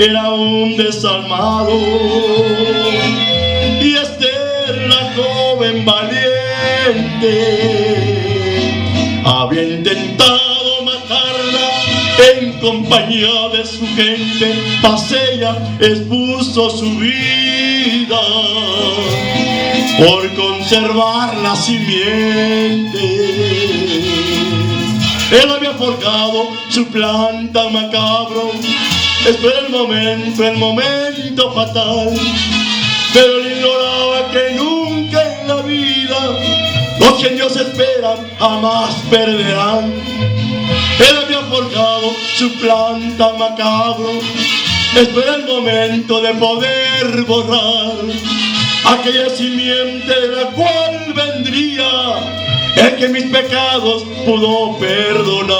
era un desalmado, y Esther, la joven valiente, había intentado matarla en compañía de su gente, mas ella expuso su vida por conservar la simiente. Él había forjado su plan tan macabro, espera el momento fatal, pero él ignoraba que nunca en la vida los que en Dios esperan jamás perderán. Él había forjado su plan tan macabro, espera el momento de poder borrar aquella simiente de la cual vendría el que mis pecados pudo perdonar.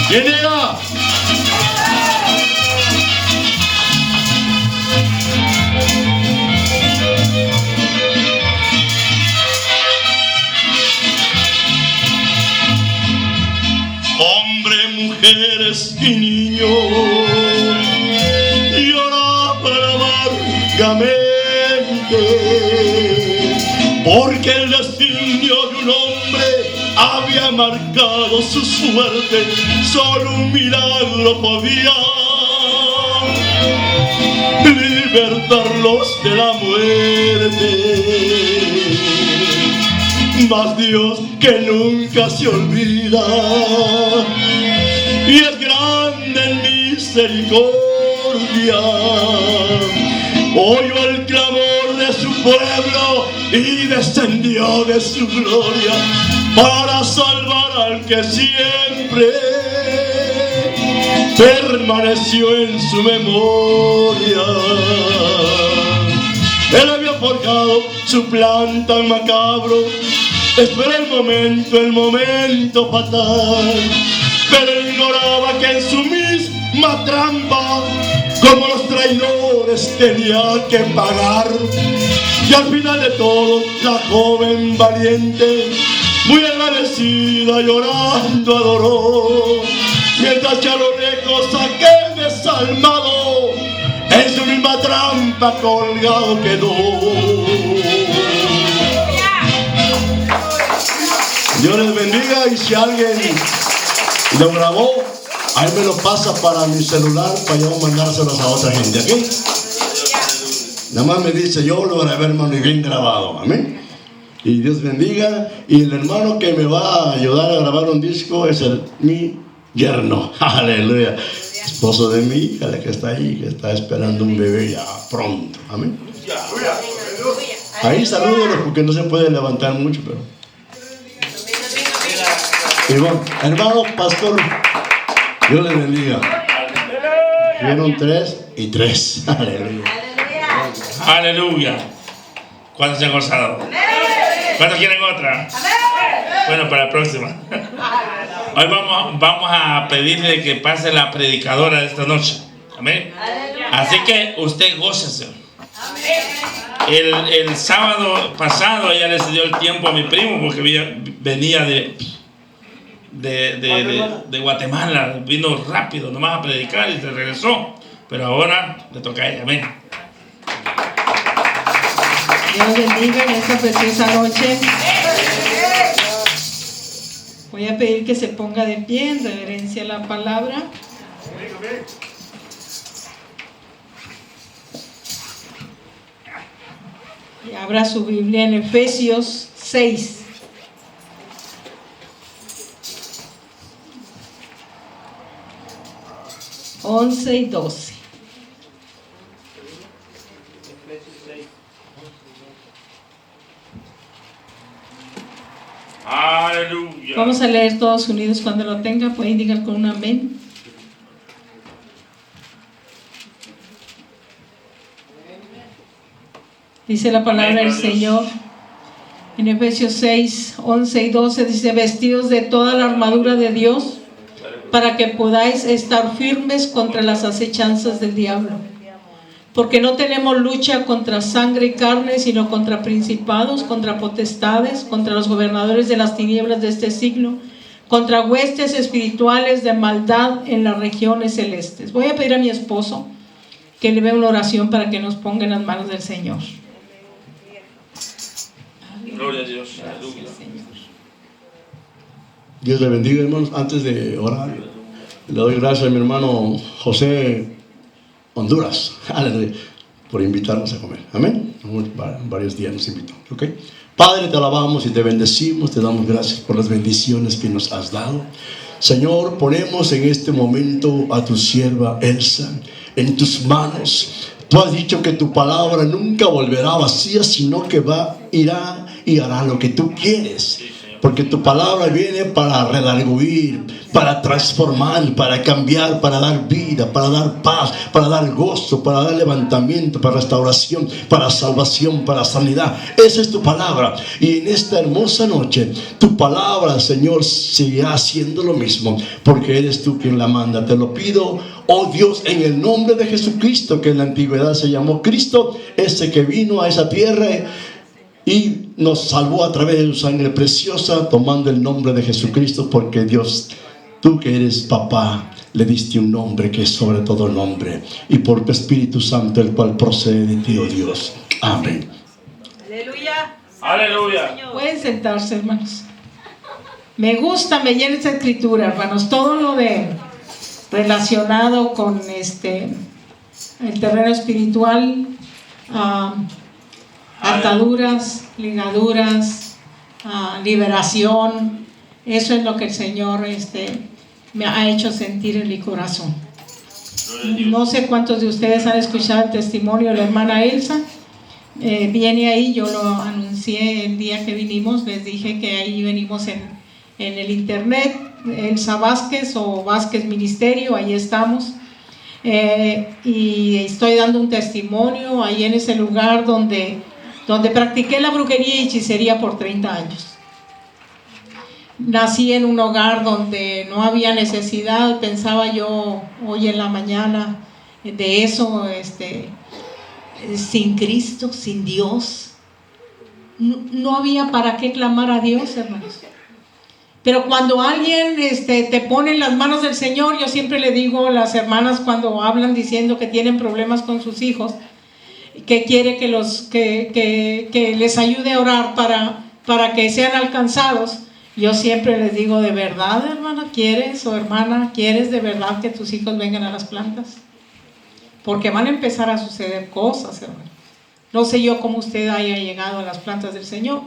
¿Quién era? Hombres, mujeres y niños lloraban amargamente, porque el destino de un hombre había marcado su suerte. Solo un milagro podía libertarlos de la muerte. Mas Dios, que nunca se olvida y es grande en misericordia, oyó el clamor de su pueblo y descendió de su gloria para salvar al que siempre permaneció en su memoria. Él había forjado su plan tan macabro, espera el momento fatal, pero él ignoraba que en su misma trampa, como los traidores, tenía que pagar. Y al final de todo, la joven valiente, muy agradecida, llorando adoró, mientras que a lo lejos aquel desalmado en su misma trampa colgado quedó. Dios les bendiga, y si alguien lo grabó, ahí me lo pasa para mi celular para yo mandárselos a otra gente, ¿aquí? Nada más me dice, yo lo grabé, hermano, y bien grabado, amén. Y Dios bendiga. Y el hermano que me va a ayudar a grabar un disco es mi yerno, aleluya, esposo de mi hija, la que está ahí, que está esperando un bebé ya pronto, amén. Ahí salúdenlo porque no se puede levantar mucho, pero... Y bueno, hermano pastor, Dios les bendiga. Vieron 3 y 3. Aleluya. Aleluya. ¿Cuántos se han gozado? ¿Cuántos quieren otra? Bueno, para la próxima. Hoy vamos a pedirle que pase la predicadora de esta noche. Amén. Así que usted gócese. El sábado pasado ella le cedió el tiempo a mi primo porque venía de Guatemala, vino rápido nomás a predicar y se regresó, pero ahora le toca a ella. Amén. Dios bendiga en esta preciosa noche. Voy a pedir que se ponga de pie en reverencia a la palabra. Y abra su Biblia en Efesios 6. Once y 12. Aleluya. Vamos a leer todos unidos. Cuando lo tenga, pueden indicar con un amén. Dice la palabra del Señor en Efesios 6, 11 y 12. Dice: vestidos de toda la armadura de Dios, para que podáis estar firmes contra las acechanzas del diablo. Porque no tenemos lucha contra sangre y carne, sino contra principados, contra potestades, contra los gobernadores de las tinieblas de este siglo, contra huestes espirituales de maldad en las regiones celestes. Voy a pedir a mi esposo que le vea una oración para que nos ponga en las manos del Señor. Gloria a Dios. Gracias, Señor. Dios le bendiga, hermanos. Antes de orar, le doy gracias a mi hermano José Honduras, aleluya, por invitarnos a comer. Amén. Varios días nos invitó. ¿Ok? Padre, te alabamos y te bendecimos, te damos gracias por las bendiciones que nos has dado. Señor, ponemos en este momento a tu sierva Elsa en tus manos. Tú has dicho que tu palabra nunca volverá vacía, sino que irá y hará lo que tú quieres. Porque tu palabra viene para redarguir, para transformar, para cambiar, para dar vida, para dar paz, para dar gozo, para dar levantamiento, para restauración, para salvación, para sanidad. Esa es tu palabra. Y en esta hermosa noche, tu palabra, Señor, seguirá haciendo lo mismo, porque eres tú quien la manda. Te lo pido, oh Dios, en el nombre de Jesucristo, que en la antigüedad se llamó Cristo, ese que vino a esa tierra y nos salvó a través de su sangre preciosa, tomando el nombre de Jesucristo, porque Dios, tú que eres papá, le diste un nombre que es sobre todo nombre, y por tu Espíritu Santo, el cual procede de ti, oh Dios. Amén. Aleluya. Aleluya. Pueden sentarse, hermanos. Me llena esta escritura, hermanos, todo lo de relacionado con el terreno espiritual, ataduras, ligaduras, liberación. Eso es lo que el Señor me ha hecho sentir en mi corazón. No sé cuántos de ustedes han escuchado el testimonio de la hermana Elsa. Viene ahí, yo lo anuncié el día que vinimos, les dije que ahí venimos en el internet, Elsa Vázquez o Vázquez Ministerio, ahí estamos. Y estoy dando un testimonio ahí en ese lugar donde practiqué la brujería y hechicería por 30 años. Nací en un hogar donde no había necesidad, pensaba yo hoy en la mañana de eso, sin Cristo, sin Dios. No había para qué clamar a Dios, hermanos. Pero cuando alguien te pone en las manos del Señor, yo siempre le digo a las hermanas cuando hablan diciendo que tienen problemas con sus hijos, que quiere que les ayude a orar para que sean alcanzados, yo siempre les digo, ¿de verdad, hermana, quieres o hermana, quieres de verdad que tus hijos vengan a las plantas? Porque van a empezar a suceder cosas, hermano. No sé yo cómo usted haya llegado a las plantas del Señor,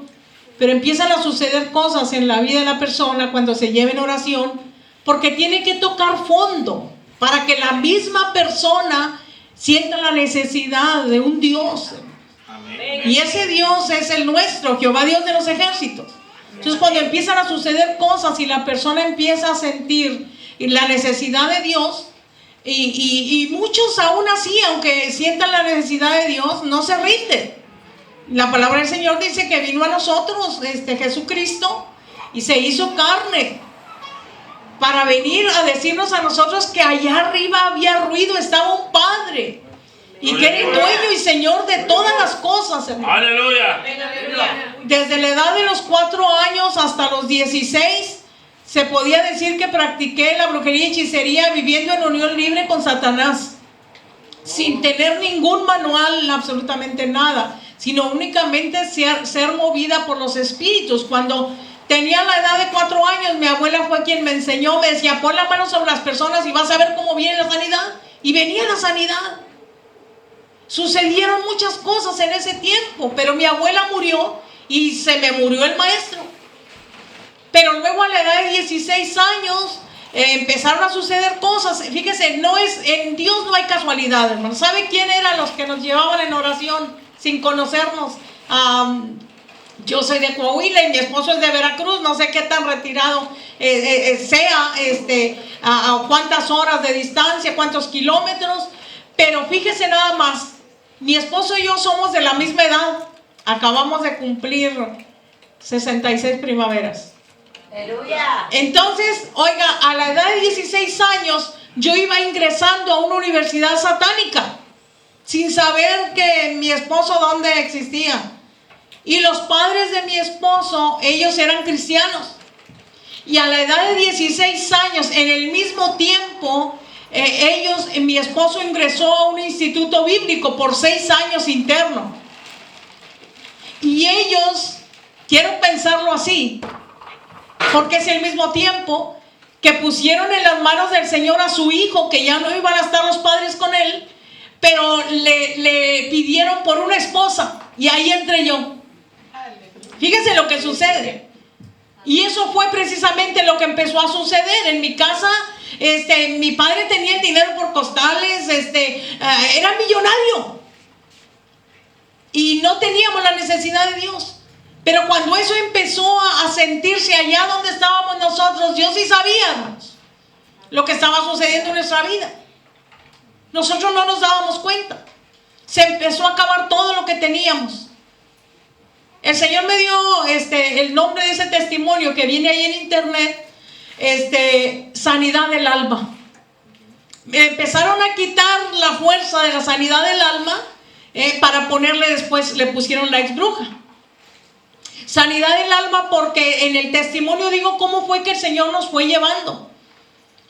pero empiezan a suceder cosas en la vida de la persona cuando se lleva en oración, porque tiene que tocar fondo para que la misma persona sienta la necesidad de un Dios. Amén. Y ese Dios es el nuestro, Jehová Dios de los ejércitos. Entonces cuando empiezan a suceder cosas y la persona empieza a sentir la necesidad de Dios, y muchos aún así, aunque sientan la necesidad de Dios, no se rinden. La palabra del Señor dice que vino a nosotros Jesucristo y se hizo carne para venir a decirnos a nosotros que allá arriba había ruido, estaba un Padre y que era el dueño y Señor de todas las cosas, hermano. Aleluya. Desde la edad de los 4 años hasta los 16 se podía decir que practiqué la brujería y hechicería viviendo en unión libre con Satanás, sin tener ningún manual, absolutamente nada, sino únicamente ser movida por los espíritus. Cuando tenía la edad de 4 años, mi abuela fue quien me enseñó, me decía, pon la mano sobre las personas y vas a ver cómo viene la sanidad. Y venía la sanidad. Sucedieron muchas cosas en ese tiempo, pero mi abuela murió y se me murió el maestro. Pero luego a la edad de 16 años empezaron a suceder cosas. Fíjese, en Dios no hay casualidad, hermano. ¿Sabe quién eran los que nos llevaban en oración sin conocernos? Yo soy de Coahuila y mi esposo es de Veracruz. No sé qué tan retirado sea, a cuántas horas de distancia, cuántos kilómetros. Pero fíjese nada más, mi esposo y yo somos de la misma edad. Acabamos de cumplir 66 primaveras. Aleluya. Entonces, oiga, a la edad de 16 años yo iba ingresando a una universidad satánica sin saber que mi esposo dónde existía. Y los padres de mi esposo, ellos eran cristianos. Y a la edad de 16 años, en el mismo tiempo, mi esposo ingresó a un instituto bíblico por 6 años interno. Y ellos, quiero pensarlo así, porque es el mismo tiempo que pusieron en las manos del Señor a su hijo, que ya no iban a estar los padres con él, pero le pidieron por una esposa, y ahí entré yo. Fíjense lo que sucede. Y eso fue precisamente lo que empezó a suceder en mi casa. Mi padre tenía el dinero por costales, era millonario y no teníamos la necesidad de Dios. Pero cuando eso empezó a sentirse allá donde estábamos nosotros, Dios sí sabíamos lo que estaba sucediendo en nuestra vida. Nosotros no nos dábamos cuenta. Se empezó a acabar todo lo que teníamos. El Señor me dio el nombre de ese testimonio que viene ahí en internet, sanidad del alma. Me empezaron a quitar la fuerza de la sanidad del alma para ponerle después, le pusieron la ex bruja. Sanidad del alma, porque en el testimonio digo cómo fue que el Señor nos fue llevando.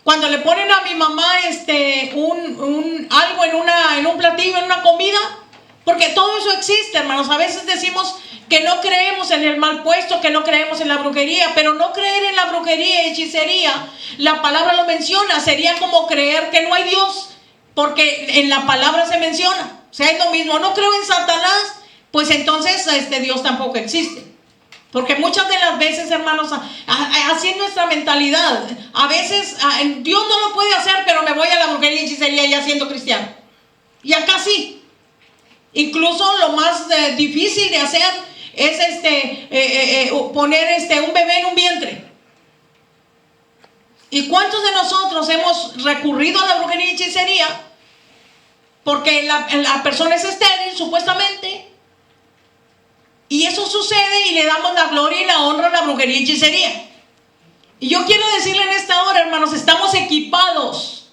Cuando le ponen a mi mamá algo en un platillo, en una comida, porque todo eso existe, hermanos. A veces decimos que no creemos en el mal puesto, que no creemos en la brujería, pero no creer en la brujería y hechicería, la palabra lo menciona, sería como creer que no hay Dios, porque en la palabra se menciona. O sea, es lo mismo, no creo en Satanás, pues entonces Dios tampoco existe. Porque muchas de las veces, hermanos, así es nuestra mentalidad. A veces Dios no lo puede hacer, pero me voy a la brujería y hechicería ya siendo cristiano. Y acá sí. Incluso lo más difícil de hacer es poner un bebé en un vientre. ¿Y cuántos de nosotros hemos recurrido a la brujería y hechicería? Porque la persona es estéril, supuestamente. Y eso sucede y le damos la gloria y la honra a la brujería y hechicería. Y yo quiero decirle en esta hora, hermanos, estamos equipados.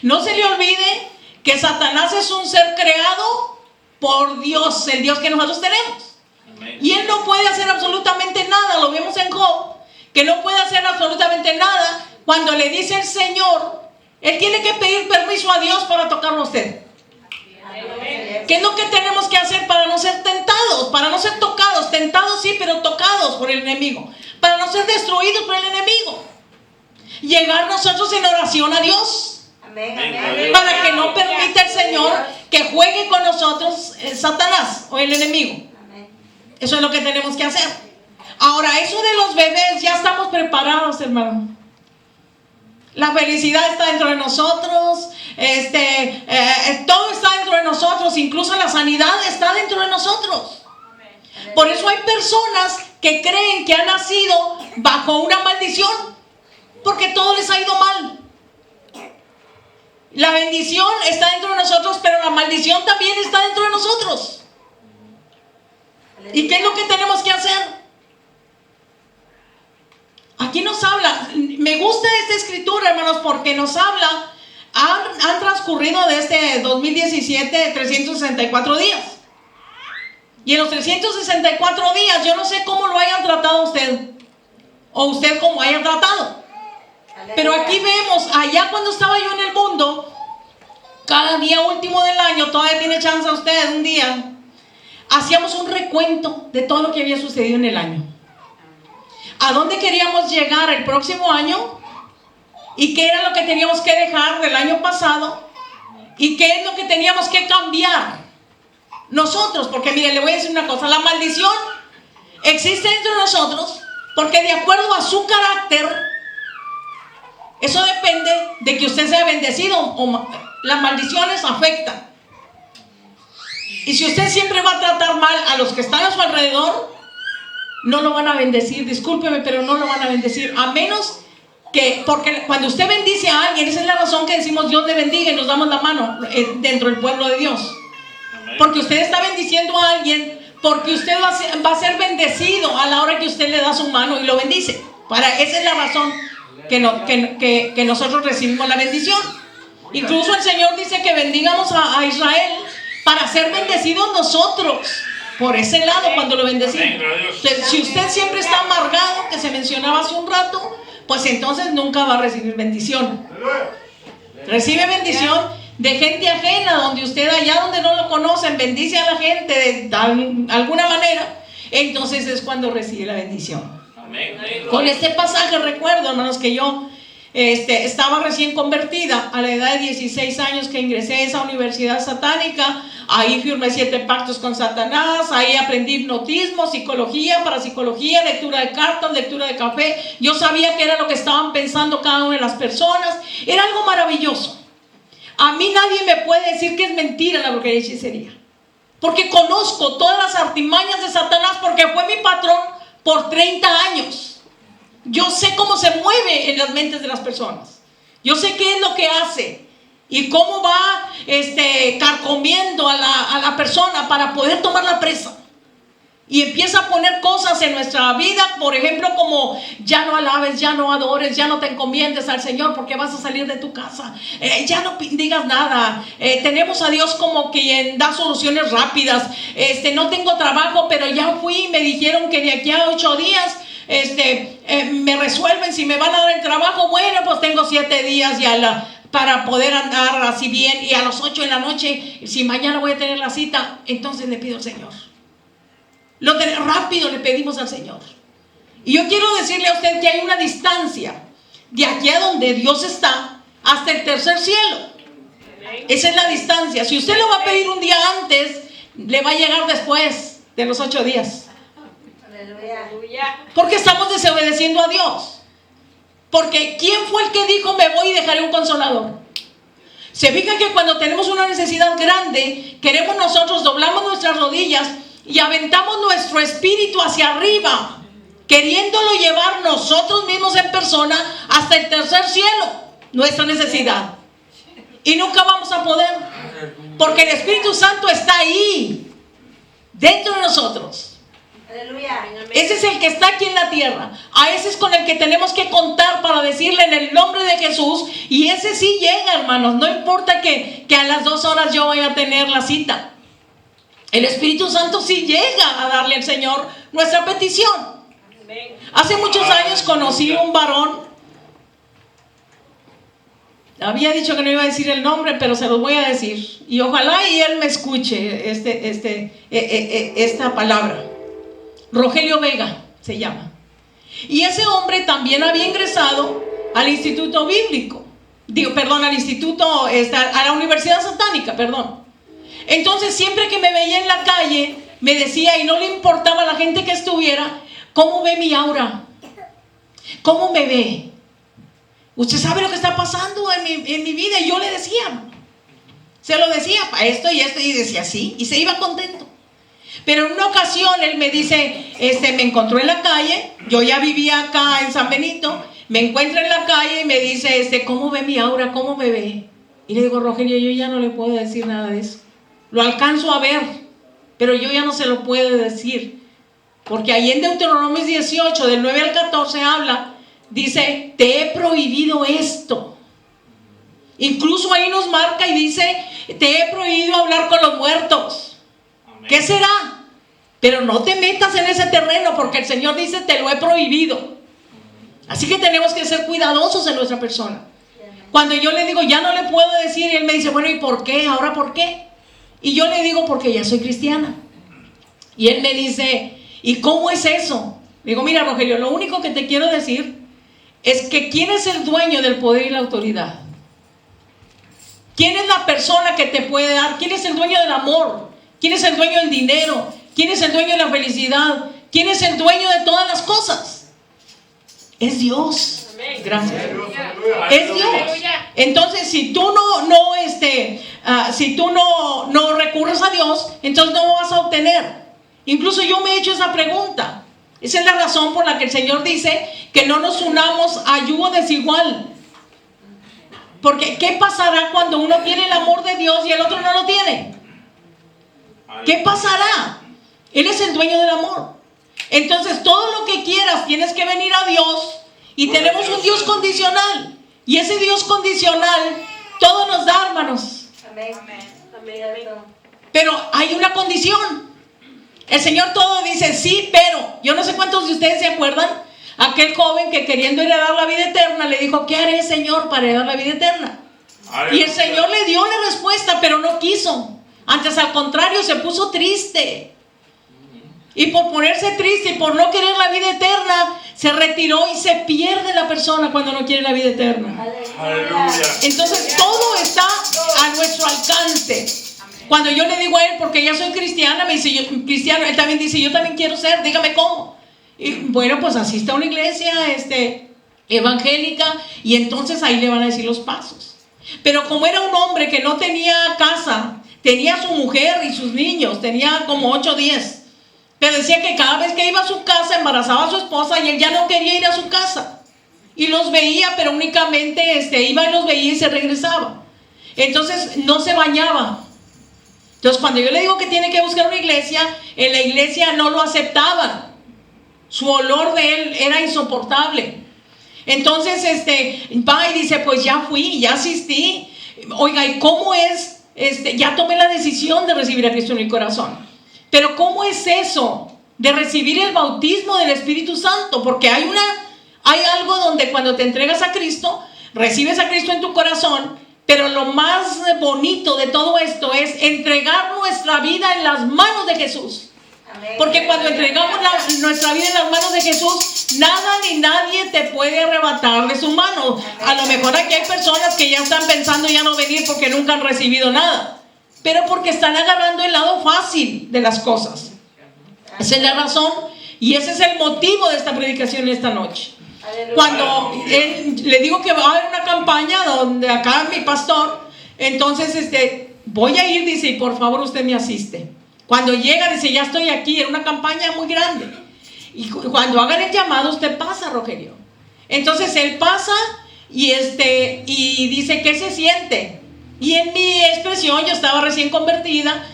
No se le olvide que Satanás es un ser creado por Dios, el Dios que nosotros tenemos. Amén. Y él no puede hacer absolutamente nada. Lo vemos en Job, que no puede hacer absolutamente nada. Cuando le dice el Señor, él tiene que pedir permiso a Dios para tocarlo a usted. ¿Qué es lo que tenemos que hacer para no ser tentados? Para no ser tocados. Tentados sí, pero tocados por el enemigo. Para no ser destruidos por el enemigo. Llegar nosotros en oración a Dios. Amén. Para que no permita el Señor que juegue con nosotros Satanás o el enemigo. Eso es lo que tenemos que hacer. Ahora, eso de los bebés, ya estamos preparados, hermano. La felicidad está dentro de nosotros, todo está dentro de nosotros, incluso la sanidad está dentro de nosotros. Por eso hay personas que creen que han nacido bajo una maldición, porque todo les ha ido mal. La bendición está dentro de nosotros, pero la maldición también está dentro de nosotros. ¿Y qué es lo que tenemos que hacer? Aquí nos habla, me gusta esta escritura, hermanos, porque nos habla, han transcurrido desde 2017 364 días. Y en los 364 días, yo no sé cómo lo hayan tratado usted, o usted cómo haya tratado. Pero aquí vemos, allá cuando estaba yo en el mundo, cada día último del año, todavía tiene chance a usted un día, hacíamos un recuento de todo lo que había sucedido en el año. ¿A dónde queríamos llegar el próximo año? ¿Y qué era lo que teníamos que dejar del año pasado? ¿Y qué es lo que teníamos que cambiar nosotros? Porque mire, le voy a decir una cosa. La maldición existe dentro de nosotros porque de acuerdo a su carácter, eso depende de que usted sea bendecido o las maldiciones afectan. Y si usted siempre va a tratar mal a los que están a su alrededor, no lo van a bendecir, discúlpeme, pero no lo van a bendecir, a menos que, porque cuando usted bendice a alguien, esa es la razón que decimos Dios le bendiga y nos damos la mano dentro del pueblo de Dios. Porque usted está bendiciendo a alguien, porque usted va a ser bendecido a la hora que usted le da su mano y lo bendice. Esa es la razón que nosotros recibimos la bendición. Incluso el Señor dice que bendigamos a Israel para ser bendecidos nosotros. por ese lado cuando lo bendecimos. Amén, gloria a Dios. Entonces, si usted siempre está amargado, que se mencionaba hace un rato, pues entonces nunca va a recibir bendición. Recibe bendición de gente ajena, donde usted allá donde no lo conocen, bendice a la gente de alguna manera, entonces es cuando recibe la bendición. Amén. Con este pasaje recuerdo, hermanos, que yo estaba recién convertida a la edad de 16 años que ingresé a esa universidad satánica. Ahí firmé 7 pactos con Satanás, ahí aprendí hipnotismo, psicología, parapsicología, lectura de cartas, lectura de café. Yo sabía que era lo que estaban pensando cada una de las personas. Era algo maravilloso. A mí nadie me puede decir que es mentira la brujería y hechicería, porque conozco todas las artimañas de Satanás, porque fue mi patrón por 30 años. Yo sé cómo se mueve en las mentes de las personas. Yo sé qué es lo que hace y cómo va carcomiendo a la persona para poder tomar la presa. Y empieza a poner cosas en nuestra vida, por ejemplo, como ya no alabes, ya no adores, ya no te encomiendes al Señor porque vas a salir de tu casa, ya no digas nada. Tenemos a Dios como quien da soluciones rápidas. No tengo trabajo, pero ya fui y me dijeron que de aquí a 8 días me resuelven si me van a dar el trabajo. Bueno, pues tengo 7 días ya para poder andar así bien, y a las 8 de la noche, si mañana voy a tener la cita, entonces le pido al Señor. Rápido le pedimos al Señor. Y yo quiero decirle a usted que hay una distancia de aquí a donde Dios está hasta el tercer cielo. Esa es la distancia. Si usted lo va a pedir un día antes, le va a llegar después de los 8 días. Porque estamos desobedeciendo a Dios. Porque ¿quién fue el que dijo me voy y dejaré un consolador? Se fija que cuando tenemos una necesidad grande, queremos nosotros, doblamos nuestras rodillas y aventamos nuestro espíritu hacia arriba, queriéndolo llevar nosotros mismos en persona hasta el tercer cielo, nuestra necesidad. Y nunca vamos a poder, porque el Espíritu Santo está ahí, dentro de nosotros. Aleluya. Ese es el que está aquí en la tierra. A ese es con el que tenemos que contar para decirle en el nombre de Jesús. Y ese sí llega, hermanos. No importa que a las 2 horas yo vaya a tener la cita. El Espíritu Santo sí llega a darle al Señor nuestra petición. Hace muchos años conocí un varón. Había dicho que no iba a decir el nombre, pero se los voy a decir. Y ojalá y él me escuche esta palabra. Rogelio Vega se llama. Y ese hombre también había ingresado al instituto bíblico. Al instituto, a la universidad satánica, perdón. Entonces siempre que me veía en la calle, me decía, y no le importaba a la gente que estuviera, ¿cómo ve mi aura? ¿Cómo me ve? Usted sabe lo que está pasando en mi vida. Y yo le decía, se lo decía, para esto y esto, y decía sí, y se iba contento. Pero en una ocasión él me dice, me encontró en la calle, yo ya vivía acá en San Benito, me encuentra en la calle y me dice, ¿cómo ve mi aura? ¿Cómo me ve? Y le digo, Rogelio, yo ya no le puedo decir nada de eso. Lo alcanzo a ver, pero yo ya no se lo puedo decir. Porque ahí en Deuteronomio 18, del 9 al 14 habla, dice, te he prohibido esto. Incluso ahí nos marca y dice, te he prohibido hablar con los muertos. ¿Qué será? Pero no te metas en ese terreno, porque el Señor dice, te lo he prohibido. Así que tenemos que ser cuidadosos en nuestra persona. Cuando yo le digo, ya no le puedo decir, y él me dice, bueno, ¿y por qué? ¿Ahora por qué? Y yo le digo, porque ya soy cristiana. Y él me dice, ¿y cómo es eso? Le digo, mira, Rogelio, lo único que te quiero decir es que ¿quién es el dueño del poder y la autoridad? ¿Quién es la persona que te puede dar? ¿Quién es el dueño del amor? ¿Quién es el dueño del dinero? ¿Quién es el dueño de la felicidad? ¿Quién es el dueño de todas las cosas? Es Dios. Gracias. Es Dios. Entonces, si tú no recurres a Dios, entonces no vas a obtener. Incluso yo me he hecho esa pregunta. Esa es la razón por la que el Señor dice que no nos unamos a yugo desigual. Porque ¿qué pasará cuando uno tiene el amor de Dios y el otro no lo tiene? ¿Qué pasará? Él es el dueño del amor. Entonces todo lo que quieras tienes que venir a Dios. Y tenemos un Dios condicional. Y ese Dios condicional todo nos da, hermanos. Pero hay una condición. El Señor todo dice sí, pero. Yo no sé cuántos de ustedes se acuerdan. Aquel joven que queriendo heredar la vida eterna le dijo: ¿qué haré, Señor, para heredar la vida eterna? Y el Señor le dio la respuesta, pero no quiso. Antes, al contrario, se puso triste. Y por ponerse triste y por no querer la vida eterna, se retiró y se pierde la persona cuando no quiere la vida eterna. Aleluya. Entonces todo está a nuestro alcance. Cuando yo le digo a él, porque ya soy cristiana, me dice: yo, cristiano, él también dice: yo también quiero ser, dígame cómo. Y bueno, pues asiste a una iglesia evangélica, y entonces ahí le van a decir los pasos. Pero como era un hombre que no tenía casa, tenía a su mujer y sus niños, tenía como 8 o 10. Pero decía que cada vez que iba a su casa embarazaba a su esposa y él ya no quería ir a su casa. Y los veía, pero únicamente iba y los veía y se regresaba. Entonces no se bañaba. Entonces cuando yo le digo que tiene que buscar una iglesia, en la iglesia no lo aceptaban. Su olor de él era insoportable. Entonces va y dice: pues ya fui, ya asistí. Oiga, ¿y cómo es? Ya tomé la decisión de recibir a Cristo en mi corazón. Pero ¿cómo es eso de recibir el bautismo del Espíritu Santo? Porque hay algo donde cuando te entregas a Cristo, recibes a Cristo en tu corazón, pero lo más bonito de todo esto es entregar nuestra vida en las manos de Jesús. Porque cuando entregamos nuestra vida en las manos de Jesús, nada ni nadie te puede arrebatar de su mano. A lo mejor aquí hay personas que ya están pensando ya no venir porque nunca han recibido nada, pero porque están agarrando el lado fácil de las cosas. Esa es la razón y ese es el motivo de esta predicación esta noche. Cuando le digo que va a haber una campaña donde acá mi pastor, entonces voy a ir, dice, y por favor usted me asiste. Cuando llega, dice: ya estoy aquí, en una campaña muy grande. Y cuando hagan el llamado, usted pasa, Rogelio. Entonces él pasa y dice: ¿qué se siente? Y en mi expresión, yo estaba recién convertida,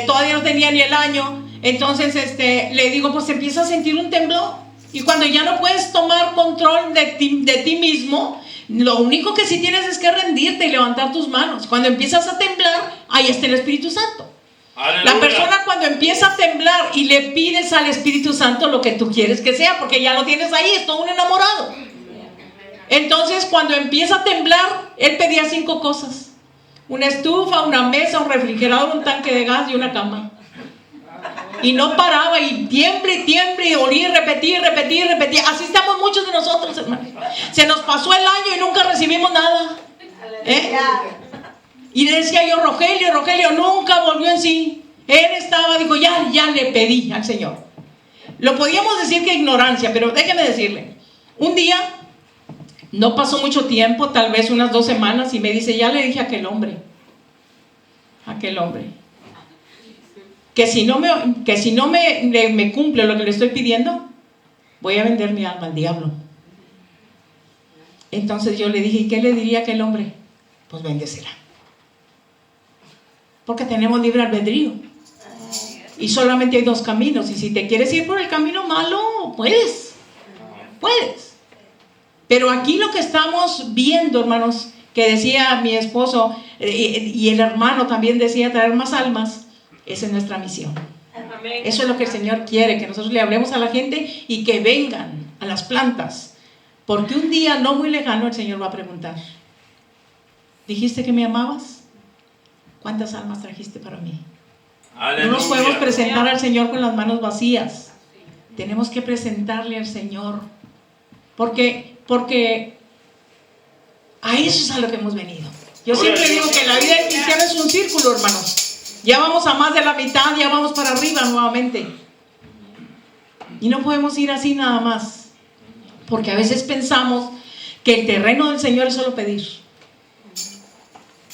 todavía no tenía ni el año. Entonces le digo: pues empieza a sentir un temblor. Y cuando ya no puedes tomar control de ti mismo, lo único que sí tienes es que rendirte y levantar tus manos. Cuando empiezas a temblar, ahí está el Espíritu Santo. Aleluya. La persona cuando empieza a temblar y le pides al Espíritu Santo lo que tú quieres que sea, porque ya lo tienes ahí, es todo un enamorado. Entonces cuando empieza a temblar, él pedía 5 cosas: una estufa, una mesa, un refrigerador, un tanque de gas y una cama. Y no paraba, y tiemble, y oría, repetir. Así estamos muchos de nosotros, hermanos. Se nos pasó el año y nunca recibimos nada. Y le decía yo: Rogelio nunca volvió en sí. Él dijo: ya le pedí al Señor. Lo podíamos decir que ignorancia, pero déjeme decirle, un día, no pasó mucho tiempo, tal vez unas 2 semanas, y me dice: ya le dije a aquel hombre, que si no me cumple lo que le estoy pidiendo, voy a vender mi alma al diablo. Entonces yo le dije: ¿y qué le diría a aquel hombre? Pues véndesela. Porque tenemos libre albedrío. Y solamente hay 2 caminos. Y si te quieres ir por el camino malo, puedes. Pero aquí lo que estamos viendo, hermanos, que decía mi esposo, y el hermano también decía, traer más almas. Esa es nuestra misión. Eso es lo que el Señor quiere, que nosotros le hablemos a la gente y que vengan a las plantas. Porque un día no muy lejano el Señor va a preguntar: ¿dijiste que me amabas? ¿Cuántas almas trajiste para mí? Aleluya. No nos podemos presentar al Señor con las manos vacías. Tenemos que presentarle al Señor. Porque a eso es a lo que hemos venido. Yo siempre digo que la vida del cristiano es un círculo, hermanos. Ya vamos a más de la mitad, ya vamos para arriba nuevamente. Y no podemos ir así nada más. Porque a veces pensamos que el terreno del Señor es solo pedir.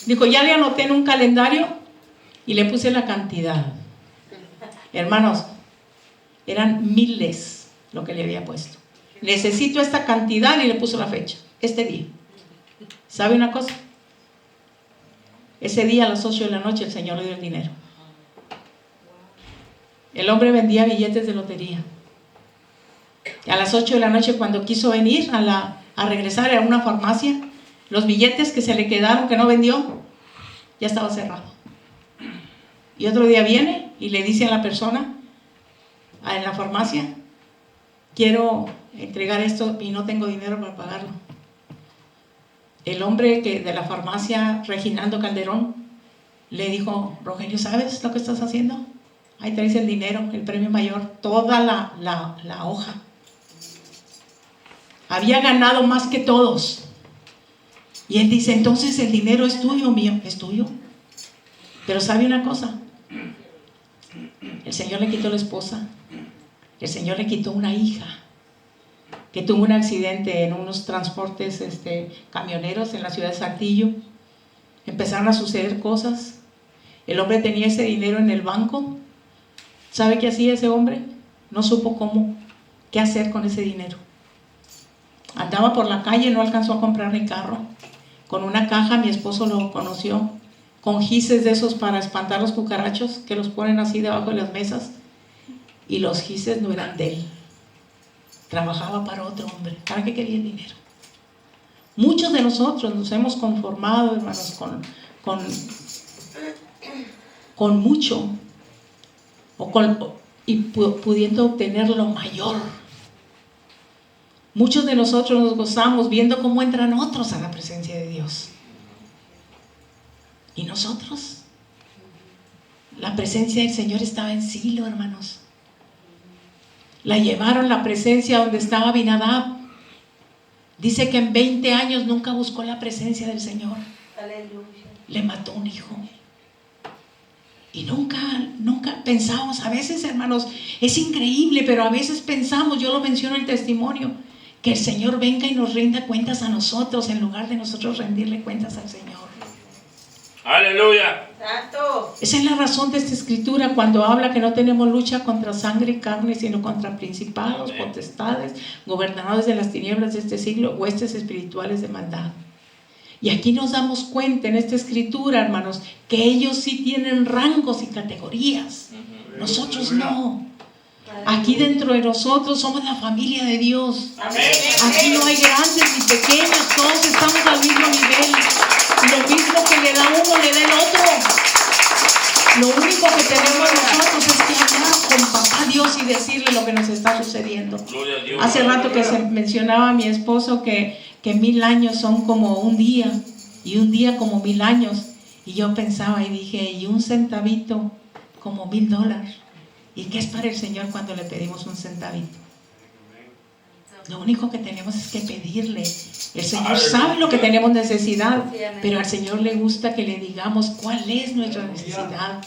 Dijo: ya le anoté en un calendario y le puse la cantidad. Hermanos, eran miles lo que le había puesto. Necesito esta cantidad y le puso la fecha, este día. ¿Sabe una cosa? Ese día a las 8 de la noche el Señor le dio el dinero. El hombre vendía billetes de lotería. Y a las 8 de la noche, cuando quiso venir a regresar a una farmacia, los billetes que se le quedaron, que no vendió, ya estaba cerrado. Y otro día viene y le dice a la persona: en la farmacia, quiero entregar esto y no tengo dinero para pagarlo. El hombre de la farmacia, Reginaldo Calderón, le dijo: Rogelio, ¿sabes lo que estás haciendo? Ahí traes el dinero, el premio mayor, toda la hoja. Había ganado más que todos. Y él dice: entonces el dinero es tuyo, mío, es tuyo. Pero ¿sabe una cosa? El Señor le quitó la esposa. El Señor le quitó una hija que tuvo un accidente en unos transportes camioneros en la ciudad de Saltillo. Empezaron a suceder cosas. El hombre tenía ese dinero en el banco. ¿Sabe qué hacía ese hombre? No supo qué hacer con ese dinero. Andaba por la calle, no alcanzó a comprar ni carro. Con una caja, mi esposo lo conoció, con gises de esos para espantar los cucarachos, que los ponen así debajo de las mesas. Y los gises no eran de él. Trabajaba para otro hombre. ¿Para qué quería el dinero? Muchos de nosotros nos hemos conformado, hermanos, con mucho y pudiendo obtener lo mayor. Muchos de nosotros nos gozamos viendo cómo entran otros a la presencia de Dios. ¿Y nosotros? La presencia del Señor estaba en Silo, hermanos. La llevaron la presencia donde estaba Abinadab. Dice que en 20 años nunca buscó la presencia del Señor. Aleluya. Le mató un hijo. Y nunca pensamos, a veces, hermanos, es increíble, pero a veces pensamos, yo lo menciono en el testimonio, que el Señor venga y nos rinda cuentas a nosotros en lugar de nosotros rendirle cuentas al Señor. Aleluya. Santo. Esa es la razón de esta escritura cuando habla que no tenemos lucha contra sangre y carne, sino contra principados, potestades, gobernadores de las tinieblas de este siglo, huestes espirituales de maldad. Y aquí nos damos cuenta en esta escritura, hermanos, que ellos sí tienen rangos y categorías. Nosotros no. Aquí dentro de nosotros somos la familia de Dios. Aquí no hay grandes ni pequeños, todos estamos al mismo nivel. Lo mismo que le da uno, le da el otro. Lo único que tenemos nosotros es que hablar con papá Dios y decirle lo que nos está sucediendo. Hace rato que se mencionaba a mi esposo que 1000 años son como un día y un día como 1000 años. Y yo pensaba y dije, y un centavito como $1000. ¿Y qué es para el Señor cuando le pedimos un centavito? Lo único que tenemos es que pedirle. El Señor sabe lo que tenemos necesidad, pero al Señor le gusta que le digamos cuál es nuestra necesidad.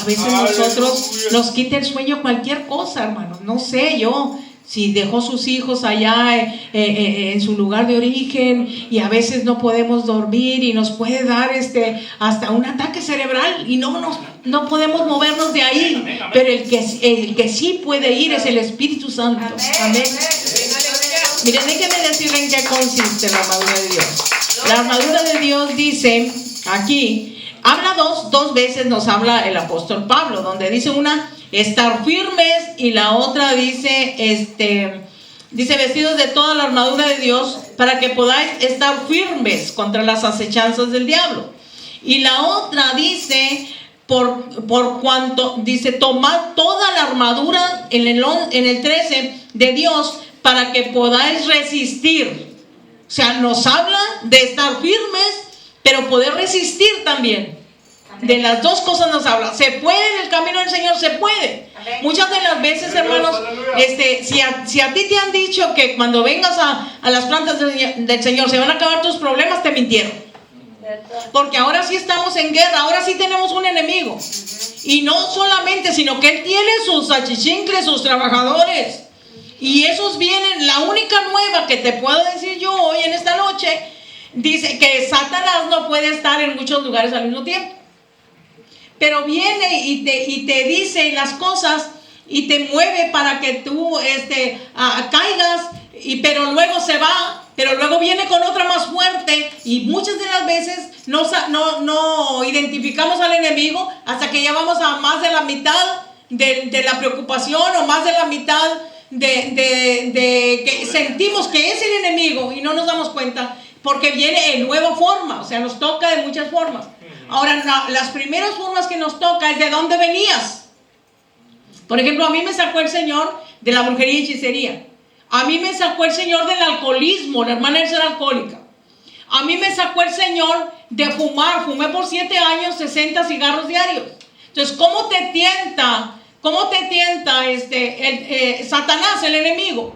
A veces nosotros nos quita el sueño cualquier cosa, hermanos. No sé, yo, si dejó sus hijos allá en su lugar de origen y a veces no podemos dormir y nos puede dar hasta un ataque cerebral y no podemos movernos de ahí. Pero el que sí puede ir es el Espíritu Santo. Amén. Miren, déjenme decirles en qué consiste la armadura de Dios. La armadura de Dios dice aquí, habla dos veces nos habla el apóstol Pablo, donde dice una, estar firmes, y la otra dice, dice vestidos de toda la armadura de Dios para que podáis estar firmes contra las acechanzas del diablo. Y la otra dice, por cuanto, dice, tomad toda la armadura en el 13 de Dios para que podáis resistir. O sea, nos habla de estar firmes, pero poder resistir también. De las dos cosas nos habla. Se puede en el camino del Señor, se puede. Amén. Muchas de las veces, hermanos, si a ti te han dicho que cuando vengas a las plantas del Señor se van a acabar tus problemas, te mintieron. Porque ahora sí estamos en guerra, ahora sí tenemos un enemigo. Y no solamente, sino que Él tiene sus achichincles, sus trabajadores. Y esos vienen. La única nueva que te puedo decir yo hoy en esta noche, dice que Satanás no puede estar en muchos lugares al mismo tiempo. Pero viene y te dice las cosas y te mueve para que tú caigas, pero luego se va, pero luego viene con otra más fuerte. Y muchas de las veces no identificamos al enemigo hasta que ya vamos a más de la mitad de la preocupación, o más de la mitad de que sentimos que es el enemigo y no nos damos cuenta, porque viene en nueva forma. O sea, nos toca de muchas formas. Ahora, las primeras formas que nos toca es de dónde venías. Por ejemplo, a mí me sacó el Señor de la brujería y hechicería. A mí me sacó el Señor del alcoholismo, la hermana era alcohólica. A mí me sacó el Señor de fumar. Fumé por 7 años 60 cigarros diarios. Entonces, ¿cómo te tienta Satanás, el enemigo?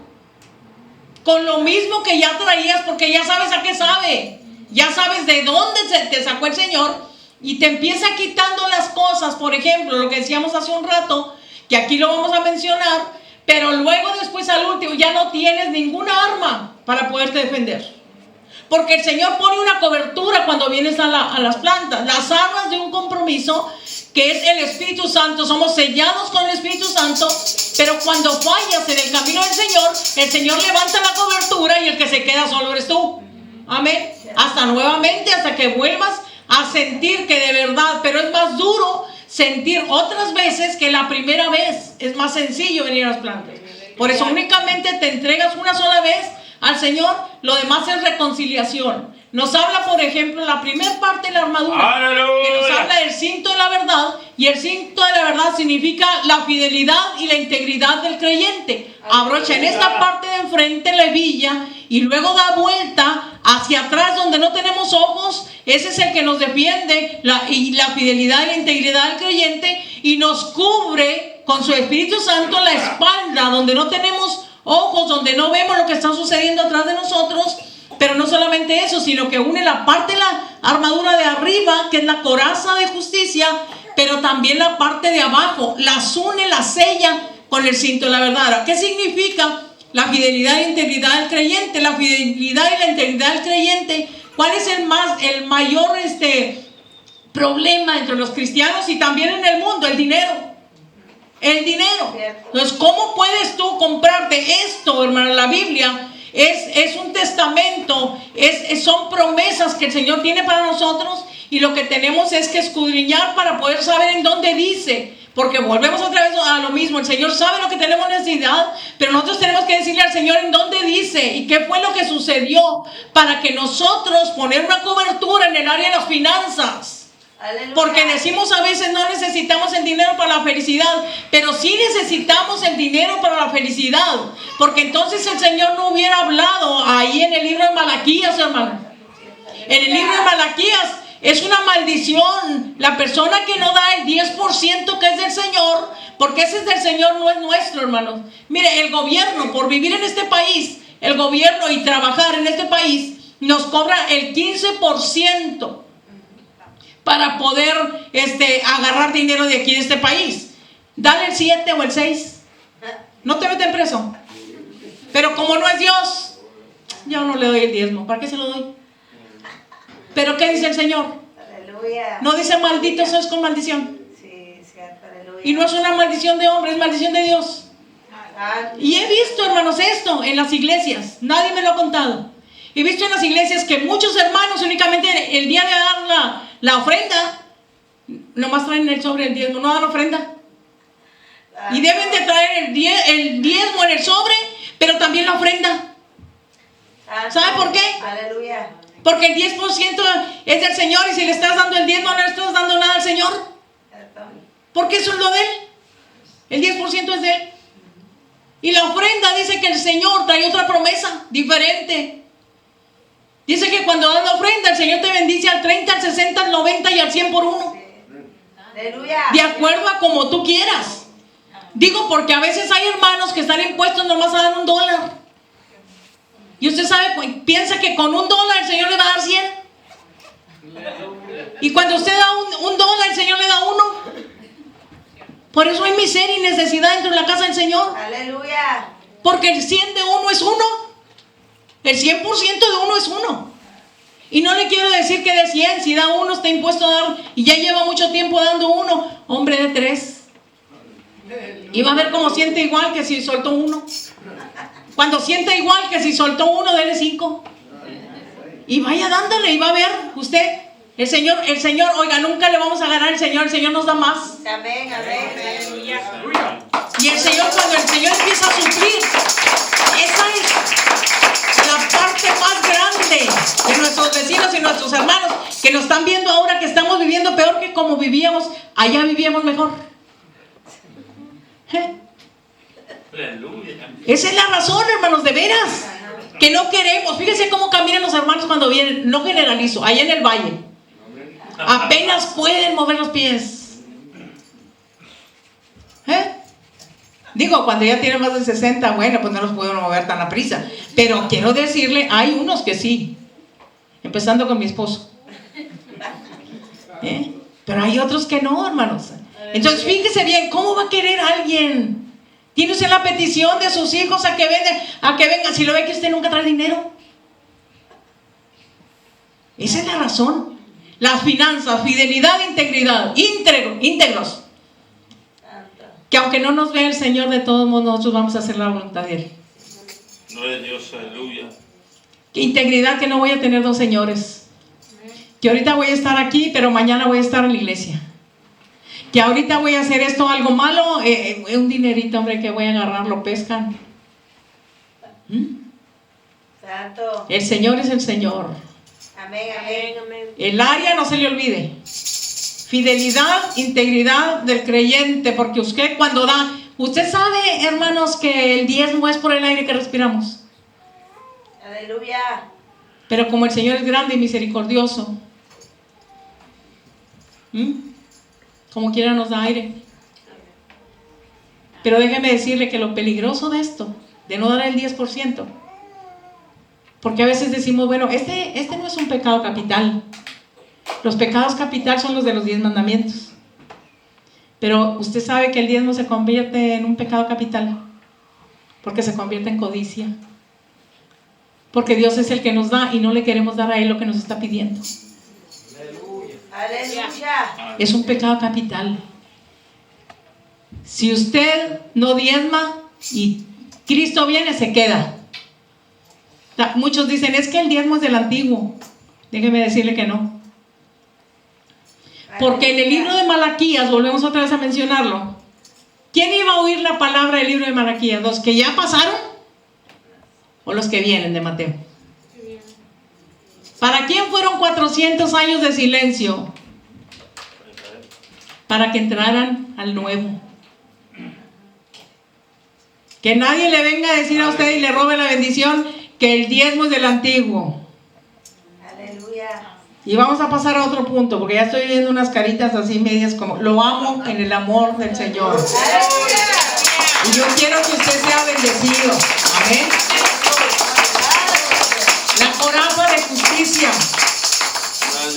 Con lo mismo que ya traías, porque ya sabes a qué sabe. Ya sabes de dónde te sacó el Señor. Y te empieza quitando las cosas. Por ejemplo, lo que decíamos hace un rato, que aquí lo vamos a mencionar. Pero luego después al último ya no tienes ninguna arma para poderte defender. Porque el Señor pone una cobertura cuando vienes a las plantas. Las armas de un compromiso, que es el Espíritu Santo. Somos sellados con el Espíritu Santo. Pero cuando fallas en el camino del Señor, el Señor levanta la cobertura y el que se queda solo eres tú. Amén. Hasta nuevamente, hasta que vuelvas a sentir que de verdad. Pero es más duro sentir otras veces que la primera vez. Es más sencillo venir a las plantas. Por eso únicamente te entregas una sola vez al Señor. Lo demás es reconciliación. Nos habla, por ejemplo, la primera parte de la armadura. ¡Aleluya! Que nos habla del cinto de la verdad. Y el cinto de la verdad significa la fidelidad y la integridad del creyente. Abrocha en esta parte de enfrente la hebilla y luego da vuelta hacia atrás donde no tenemos ojos. Ese es el que nos defiende, y la fidelidad y la integridad del creyente, y nos cubre con su Espíritu Santo la espalda donde no tenemos ojos, donde no vemos lo que está sucediendo atrás de nosotros. Pero no solamente eso, sino que une la parte de la armadura de arriba, que es la coraza de justicia, pero también la parte de abajo, las une, las sella con el cinto de la verdad. ¿Qué significa la fidelidad e integridad del creyente? La fidelidad y la integridad del creyente, ¿cuál es el mayor problema entre los cristianos y también en el mundo? El dinero. El dinero. Entonces, ¿cómo puedes tú comprarte esto, hermano? La Biblia es un testamento, son promesas que el Señor tiene para nosotros, y lo que tenemos es que escudriñar para poder saber en dónde dice. Porque volvemos otra vez a lo mismo. El Señor sabe lo que tenemos necesidad, pero nosotros tenemos que decirle al Señor en dónde dice y qué fue lo que sucedió, para que nosotros poner una cobertura en el área de las finanzas. Aleluya. Porque decimos a veces no necesitamos el dinero para la felicidad, pero sí necesitamos el dinero para la felicidad, porque entonces el Señor no hubiera hablado ahí en el libro de Malaquías, hermano. En el libro de Malaquías es una maldición la persona que no da el 10% que es del Señor, porque ese es del Señor, no es nuestro, hermanos. Mire, el gobierno, por vivir en este país, el gobierno y trabajar en este país, nos cobra el 15% para poder agarrar dinero de aquí, de este país. Dale el 7 o el 6. No te meten preso. Pero como no es Dios, yo no le doy el diezmo. ¿Para qué se lo doy? Pero ¿qué dice el Señor? Aleluya. No dice maldito sois con maldición. Sí, cierto, aleluya. Y no es una maldición de hombre, es maldición de Dios. Y he visto, hermanos, esto en las iglesias. Nadie me lo ha contado. He visto en las iglesias que muchos hermanos únicamente el día de dar la ofrenda, nomás traen el sobre el diezmo, no dan ofrenda. Y deben de traer el diezmo en el sobre, pero también la ofrenda. ¿Sabe por qué? Aleluya. Porque el 10% es del Señor, y si le estás dando el diezmo no le estás dando nada al Señor. Porque eso es lo de Él. El 10% es de Él. Y la ofrenda dice que el Señor trae otra promesa diferente. Dice que cuando das la ofrenda, el Señor te bendice al 30, al 60, al 90 y al 100 por uno. Aleluya. De acuerdo a como tú quieras. Digo, porque a veces hay hermanos que están impuestos nomás a dar $1. Y usted sabe, piensa que con $1 el Señor le va a dar 100. Y cuando usted da $1, el Señor le da 1. Por eso hay miseria y necesidad dentro de la casa del Señor. Aleluya. Porque el 100 de uno es 1. El 100% de uno es 1. Y no le quiero decir que de 100, si da 1 está impuesto a dar, y ya lleva mucho tiempo dando 1. Hombre, de 3. Y va a ver cómo siente igual que si soltó 1. Cuando siente igual que si soltó 1, dele 5. Y vaya dándole, y va a ver usted. El Señor, oiga, nunca le vamos a ganar al Señor. El Señor nos da más. Amén, amén. Y el Señor, cuando el Señor empieza a suplir, esa es la parte más grande de nuestros vecinos y nuestros hermanos que nos están viendo ahora que estamos viviendo peor que como vivíamos. Allá vivíamos mejor. Esa es la razón, hermanos, de veras. Que no queremos. Fíjense cómo caminan los hermanos cuando vienen. No generalizo, allá en el valle. Apenas pueden mover los pies. Digo, cuando ya tienen más de 60, bueno, pues no los puedo mover tan a prisa. Pero quiero decirle, hay unos que sí. Empezando con mi esposo. Pero hay otros que no, hermanos. Entonces fíjese bien, ¿cómo va a querer alguien? ¿Tiene usted la petición de sus hijos a que vengan? Si lo ve que usted nunca trae dinero. Esa es la razón. Las finanzas, fidelidad, integridad, íntegros. Que aunque no nos vea el Señor, de todos modos nosotros vamos a hacer la voluntad de Él. Gloria a Dios, aleluya. Integridad, que no voy a tener dos señores. Que ahorita voy a estar aquí, pero mañana voy a estar en la iglesia. Que ahorita voy a hacer esto algo malo, un dinerito, hombre, que voy a agarrar, lo pescan. Santo. El Señor es el Señor. Amén, amén, amén. El área no se le olvide. Fidelidad, integridad del creyente, porque usted cuando da, usted sabe, hermanos, que el diezmo es por el aire que respiramos. Aleluya. Pero como el Señor es grande y misericordioso, como quiera nos da aire. Pero déjeme decirle que lo peligroso de esto, de no dar el 10%, porque a veces decimos, bueno, este no es un pecado capital. Los pecados capital son los de los 10 mandamientos. Pero usted sabe que el diezmo se convierte en un pecado capital, porque se convierte en codicia. Porque Dios es el que nos da y no le queremos dar a Él lo que nos está pidiendo. Aleluya. Es un pecado capital. Si usted no diezma y Cristo viene, se queda. Muchos dicen, es que el diezmo es del antiguo. Déjeme decirle que no. Porque en el libro de Malaquías, volvemos otra vez a mencionarlo, ¿quién iba a oír la palabra del libro de Malaquías? ¿Los que ya pasaron o los que vienen de Mateo? ¿Para quién fueron 400 años de silencio? Para que entraran al nuevo. Que nadie le venga a decir a usted y le robe la bendición que el diezmo es del antiguo. Aleluya. Y vamos a pasar a otro punto, porque ya estoy viendo unas caritas así medias como, lo amo en el amor del Señor. Y yo quiero que usted sea bendecido. Amén. La coraza de justicia.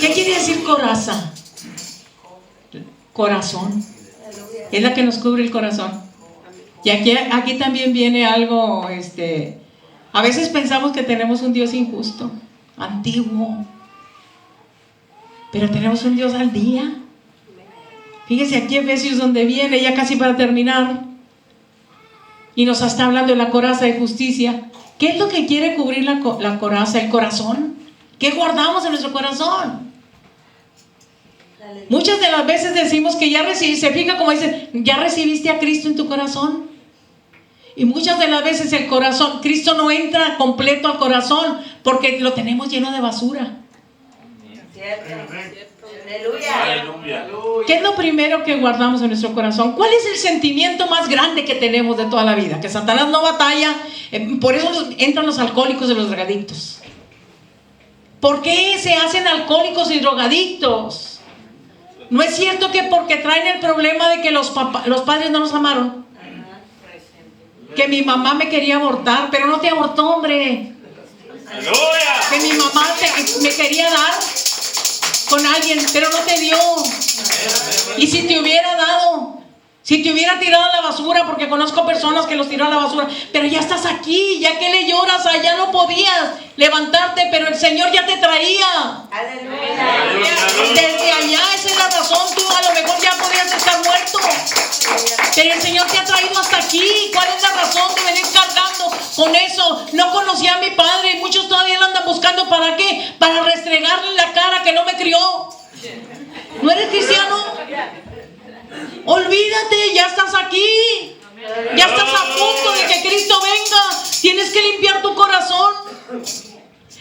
¿Qué quiere decir coraza? Corazón. Es la que nos cubre el corazón. Y aquí también viene algo, a veces pensamos que tenemos un Dios injusto, antiguo. Pero tenemos un Dios al día. Fíjese aquí Efesios donde viene, ya casi para terminar. Y nos está hablando de la coraza de justicia. ¿Qué es lo que quiere cubrir la coraza? El corazón. ¿Qué guardamos en nuestro corazón? Muchas de las veces decimos que ya recibiste, se fija como dicen, ya recibiste a Cristo en tu corazón. Y muchas de las veces el corazón, Cristo no entra completo al corazón porque lo tenemos lleno de basura. Aleluya. ¿Qué es lo primero que guardamos en nuestro corazón? ¿Cuál es el sentimiento más grande que tenemos de toda la vida? Que Satanás no batalla, por eso entran los alcohólicos y los drogadictos. ¿Por qué se hacen alcohólicos y drogadictos? ¿No es cierto que porque traen el problema de que los padres no nos amaron? Que mi mamá me quería abortar, pero no te abortó, hombre. Que mi mamá me quería dar con alguien, pero no te dio. Y si te hubiera dado, si te hubiera tirado a la basura, porque conozco personas que los tiró a la basura, pero ya estás aquí, ya que le lloras, allá no podías levantarte, pero el Señor ya te traía. Desde allá, esa es la razón, tú a lo mejor ya podías estar muerto, pero el Señor te ha traído hasta aquí. ¿Cuál es la razón de venir cargando con eso? No conocía a mi padre y muchos todavía lo andan buscando. ¿Para qué? Para restregarle la cara que no me crió. ¿No eres cristiano? Olvídate, ya estás aquí. Ya estás a punto de que Cristo venga. Tienes que limpiar tu corazón.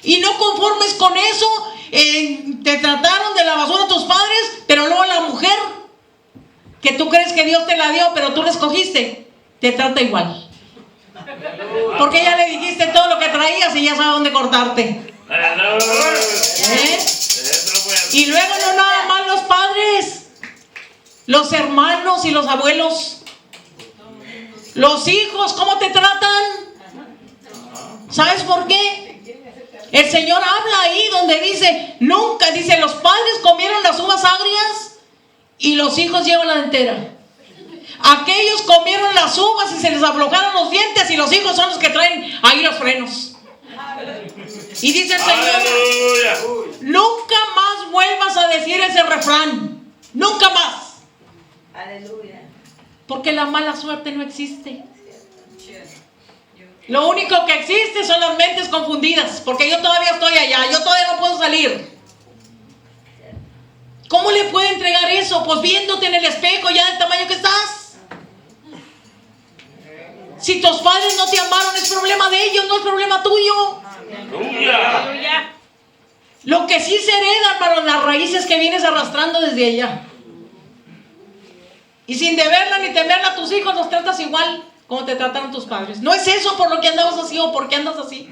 Y no conformes con eso. Te trataron de la basura tus padres, pero luego la mujer que tú crees que Dios te la dio, pero tú la escogiste. te trata igual. Porque ya le dijiste todo lo que traías y ya sabe dónde cortarte. Y luego no nada más los padres, los hermanos y los abuelos, los hijos, ¿cómo te tratan? ¿Sabes por qué? El Señor habla ahí donde dice, nunca, dice, los padres comieron las uvas agrias y los hijos llevan la entera. Aquellos comieron las uvas y se les aflojaron los dientes y los hijos son los que traen ahí los frenos. Y dice el Señor, nunca más vuelvas a decir ese refrán. Nunca más. Aleluya. Porque la mala suerte no existe. Lo único que existe son las mentes confundidas. Porque yo todavía estoy allá, yo todavía no puedo salir. ¿Cómo le puede entregar eso? Pues viéndote en el espejo ya del tamaño que estás. Si tus padres no te amaron, es problema de ellos, no es problema tuyo. Aleluya. Lo que sí se hereda, hermano, las raíces que vienes arrastrando desde allá. Y sin deberla ni temerla a tus hijos, los tratas igual como te trataron tus padres. No es eso por lo que andabas así o por qué andas así.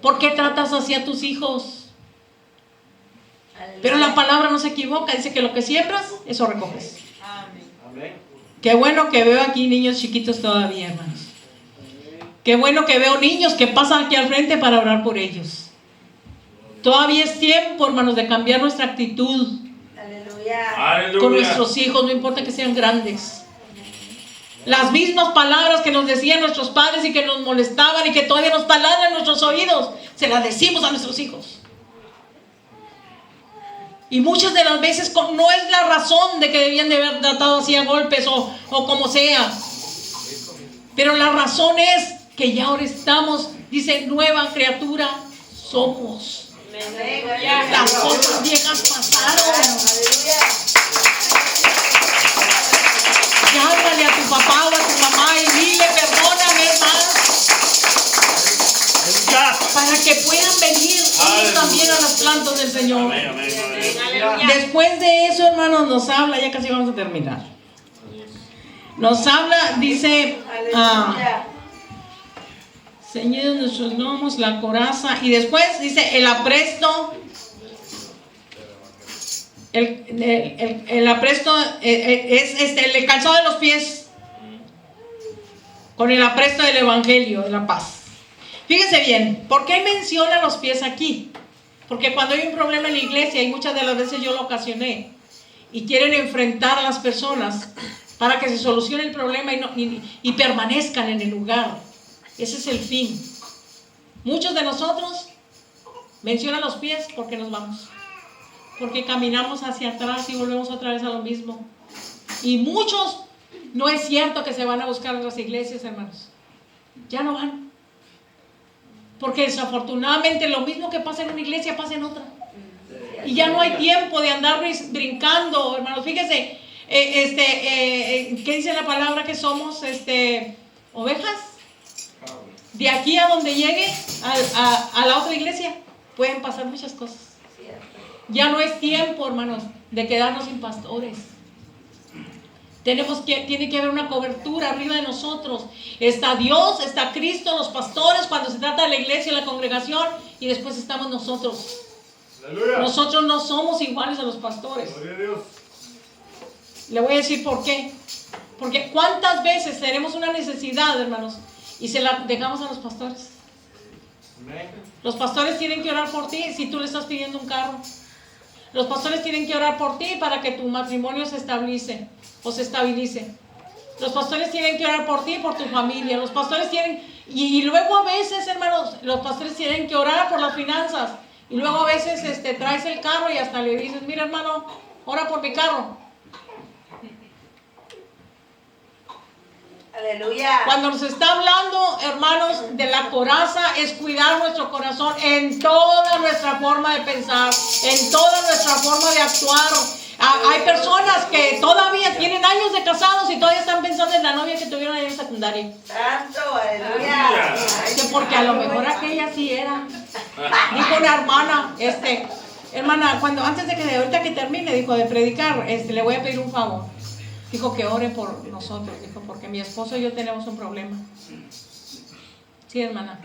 ¿Por qué tratas así a tus hijos? Pero la palabra no se equivoca, dice que lo que siembras, eso recoges. Amén. Qué bueno que veo aquí niños chiquitos todavía, hermanos. Qué bueno que veo niños que pasan aquí al frente para orar por ellos. Todavía es tiempo, hermanos, de cambiar nuestra actitud. Aleluya. Con nuestros hijos, no importa que sean grandes. Las mismas palabras que nos decían nuestros padres y que nos molestaban y que todavía nos taladran en nuestros oídos, se las decimos a nuestros hijos. Y muchas de las veces no es la razón de que debían de haber tratado así a golpes o como sea. Pero la razón es que ya ahora estamos, dice, nueva criatura somos. Las cosas viejas pasaron. Llámale a tu papá o a tu mamá y dile, perdóname, hermano, para que puedan venir ellos también a las plantas del Señor. Después de eso, hermanos, nos habla, ya casi vamos a terminar. Nos habla, dice, ceñidos nuestros lomos, la coraza, y después dice el apresto. El apresto es el calzado de los pies con el apresto del evangelio de la paz. Fíjense bien, ¿por qué menciona los pies aquí? Porque cuando hay un problema en la iglesia, y muchas de las veces yo lo ocasioné, y quieren enfrentar a las personas para que se solucione el problema y permanezcan en el lugar. Ese es el fin. Muchos de nosotros mencionan los pies porque nos vamos. Porque caminamos hacia atrás y volvemos otra vez a lo mismo. Y muchos, no es cierto que se van a buscar otras iglesias, hermanos. Ya no van. Porque desafortunadamente lo mismo que pasa en una iglesia pasa en otra. Y ya no hay tiempo de andar brincando, hermanos. Fíjese, ¿qué dice la palabra que somos? Ovejas. De aquí a donde llegue, a la otra iglesia, pueden pasar muchas cosas. Ya no es tiempo, hermanos, de quedarnos sin pastores. Tiene que haber una cobertura arriba de nosotros. Está Dios, está Cristo, los pastores, cuando se trata de la iglesia y la congregación, y después estamos nosotros. Aleluya. Nosotros no somos iguales a los pastores. Le voy a decir por qué. Porque cuántas veces tenemos una necesidad, hermanos, y se la dejamos a los pastores. Los pastores tienen que orar por ti si tú le estás pidiendo un carro. Los pastores tienen que orar por ti para que tu matrimonio se estabilice. Los pastores tienen que orar por ti y por tu familia. Los pastores tienen, y luego a veces, hermanos, los pastores tienen que orar por las finanzas. Y luego a veces traes el carro y hasta le dices, mira, hermano, ora por mi carro. Aleluya. Cuando nos está hablando, hermanos, de la coraza, es cuidar nuestro corazón en toda nuestra forma de pensar, en toda nuestra forma de actuar. Hay personas que todavía tienen años de casados y todavía están pensando en la novia que tuvieron en el secundario. Santo, aleluya. Porque a lo mejor aquella sí era. Dijo una hermana, hermana, antes de que ahorita que termine, dijo, de predicar, le voy a pedir un favor. dijo que ore por nosotros, dijo, porque mi esposo y yo tenemos un problema. Sí, hermana.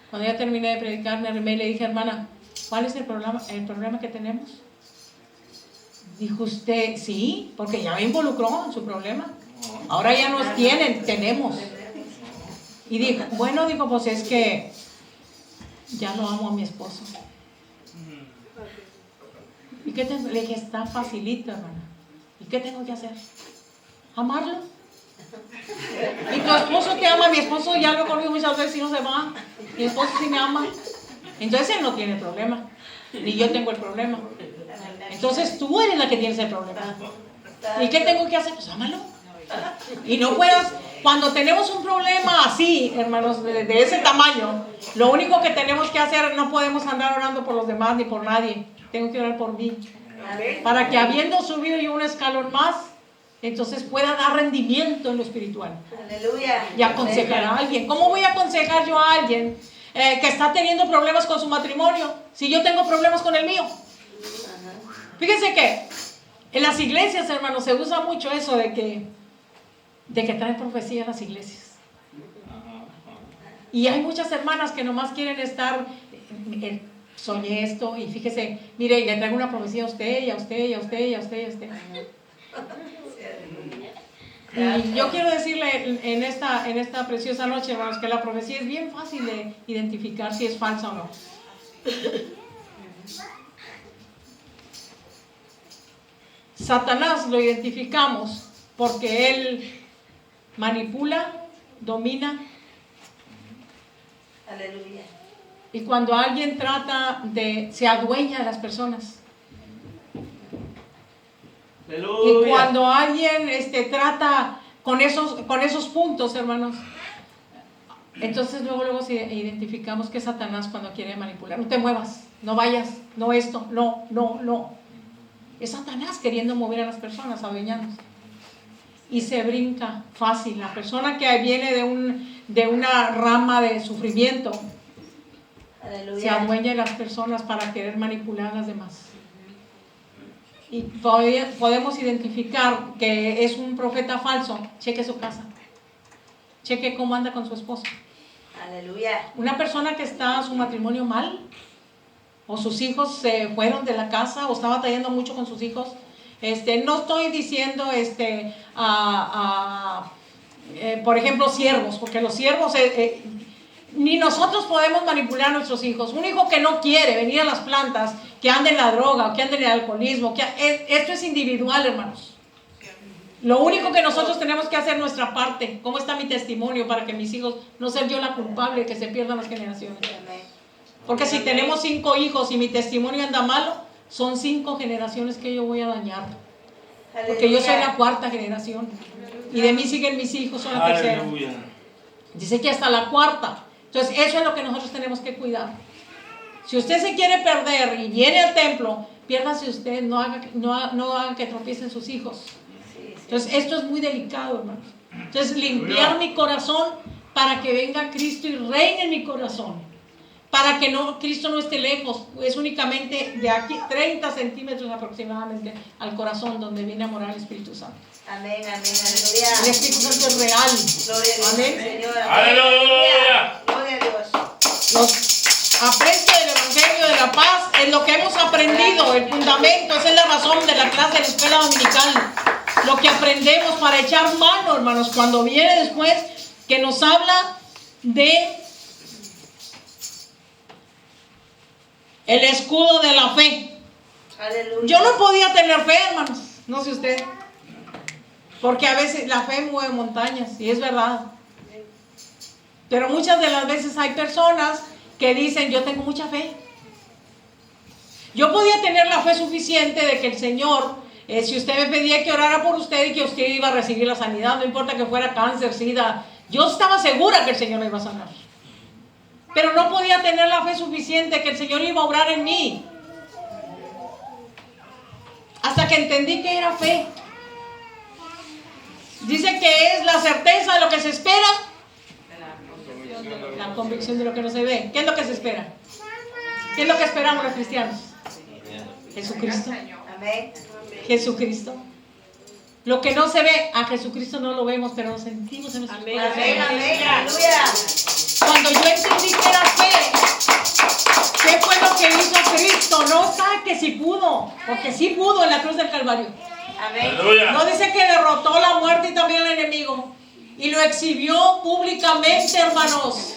Cuando ya terminé de predicar, me arrimé y le dije, hermana, ¿cuál es el problema que tenemos? Dijo usted, sí, porque ya me involucró en su problema. Ahora ya nos tenemos. Y dijo, bueno, dijo, pues es que ya no amo a mi esposo. ¿Y qué tengo? Le dije, está facilito, hermana. ¿Y qué tengo que hacer? ¿Amarlo? ¿Y tu esposo te ama? Mi esposo ya lo he conocido muchas veces y no se va. Mi esposo sí me ama. Entonces él no tiene problema. Ni yo tengo el problema. Entonces tú eres la que tienes el problema. ¿Y qué tengo que hacer? Pues ámalo. Y no puedas, cuando tenemos un problema así, hermanos, de ese tamaño, lo único que tenemos que hacer, no podemos andar orando por los demás ni por nadie. Tengo que orar por mí. Para que habiendo subido yo un escalón más, entonces pueda dar rendimiento en lo espiritual. Aleluya. Y aconsejar a alguien. ¿Cómo voy a aconsejar yo a alguien que está teniendo problemas con su matrimonio si yo tengo problemas con el mío? Fíjense que en las iglesias, hermanos, se usa mucho eso de que traen profecía a las iglesias. Y hay muchas hermanas que nomás quieren estar, soñé esto, y fíjese, mire, y le traigo una profecía a usted, y a usted, y a usted, y a usted, y a usted. Y yo quiero decirle en esta preciosa noche, hermanos, que la profecía es bien fácil de identificar si es falsa o no. Satanás lo identificamos porque él manipula, domina. Aleluya. Y cuando alguien se adueña de las personas. Aleluya. Y cuando alguien trata con esos puntos, hermanos, entonces luego identificamos que es Satanás cuando quiere manipular. No te muevas, no vayas, no esto, no. Es Satanás queriendo mover a las personas, adueñándose. Y se brinca fácil. La persona que viene de una rama de sufrimiento, Aleluya, se adueña de las personas para querer manipular a las demás. Y podemos identificar que es un profeta falso. Cheque su casa. Cheque cómo anda con su esposo. aleluya. Una persona que está su matrimonio mal, o sus hijos se fueron de la casa, o está batallando mucho con sus hijos. No estoy diciendo, por ejemplo, siervos, porque los siervos, ni nosotros podemos manipular a nuestros hijos. Un hijo que no quiere venir a las plantas, que ande en la droga, o que ande en el alcoholismo, esto es individual, hermanos. Lo único que nosotros tenemos que hacer nuestra parte. ¿Cómo está mi testimonio para que mis hijos, no ser yo la culpable, que se pierdan las generaciones? Porque si tenemos 5 hijos y mi testimonio anda malo, son 5 generaciones que yo voy a dañar. Porque yo soy la 4ª generación. Y de mí siguen mis hijos, son la 3ª. Dice que hasta la 4ª. Entonces eso es lo que nosotros tenemos que cuidar. Si usted se quiere perder y viene al templo, piérdase usted, no haga que tropiecen sus hijos. Entonces esto es muy delicado, hermanos. Entonces limpiar mi corazón para que venga Cristo y reine en mi corazón. Para que Cristo no esté lejos, es únicamente de aquí 30 centímetros aproximadamente al corazón donde viene a morar el Espíritu Santo. Amén, aleluya. El Espíritu Santo es real. Gloria a Dios, Amén. Señor. Aleluya. Gloria a Dios. Los aprecio del Evangelio de la Paz es lo que hemos aprendido, el fundamento, esa es la razón de la clase de la escuela dominical. Lo que aprendemos para echar mano, hermanos, cuando viene después que nos habla de el escudo de la fe. Aleluya. Yo no podía tener fe, hermanos, no sé usted, porque a veces la fe mueve montañas, y es verdad. Pero muchas de las veces hay personas que dicen, yo tengo mucha fe. Yo podía tener la fe suficiente de que el Señor, si usted me pedía que orara por usted y que usted iba a recibir la sanidad, no importa que fuera cáncer, sida, yo estaba segura que el Señor me iba a sanar. Pero no podía tener la fe suficiente que el Señor iba a obrar en mí. Hasta que entendí que era fe. Dice que es la certeza de lo que se espera, la convicción de lo que no se ve. ¿Qué es lo que se espera? ¿Qué es lo que esperamos los cristianos? Jesucristo. Amén. Jesucristo. Lo que no se ve, a Jesucristo no lo vemos, pero lo sentimos en nuestros corazones. Amén, amén, aleluya. Cuando yo entendí que era fe, ¿qué fue lo que hizo Cristo? No sabe que sí pudo, porque sí pudo en la cruz del Calvario. Amén. Aleluya. No dice que derrotó la muerte y también el enemigo. Y lo exhibió públicamente, hermanos.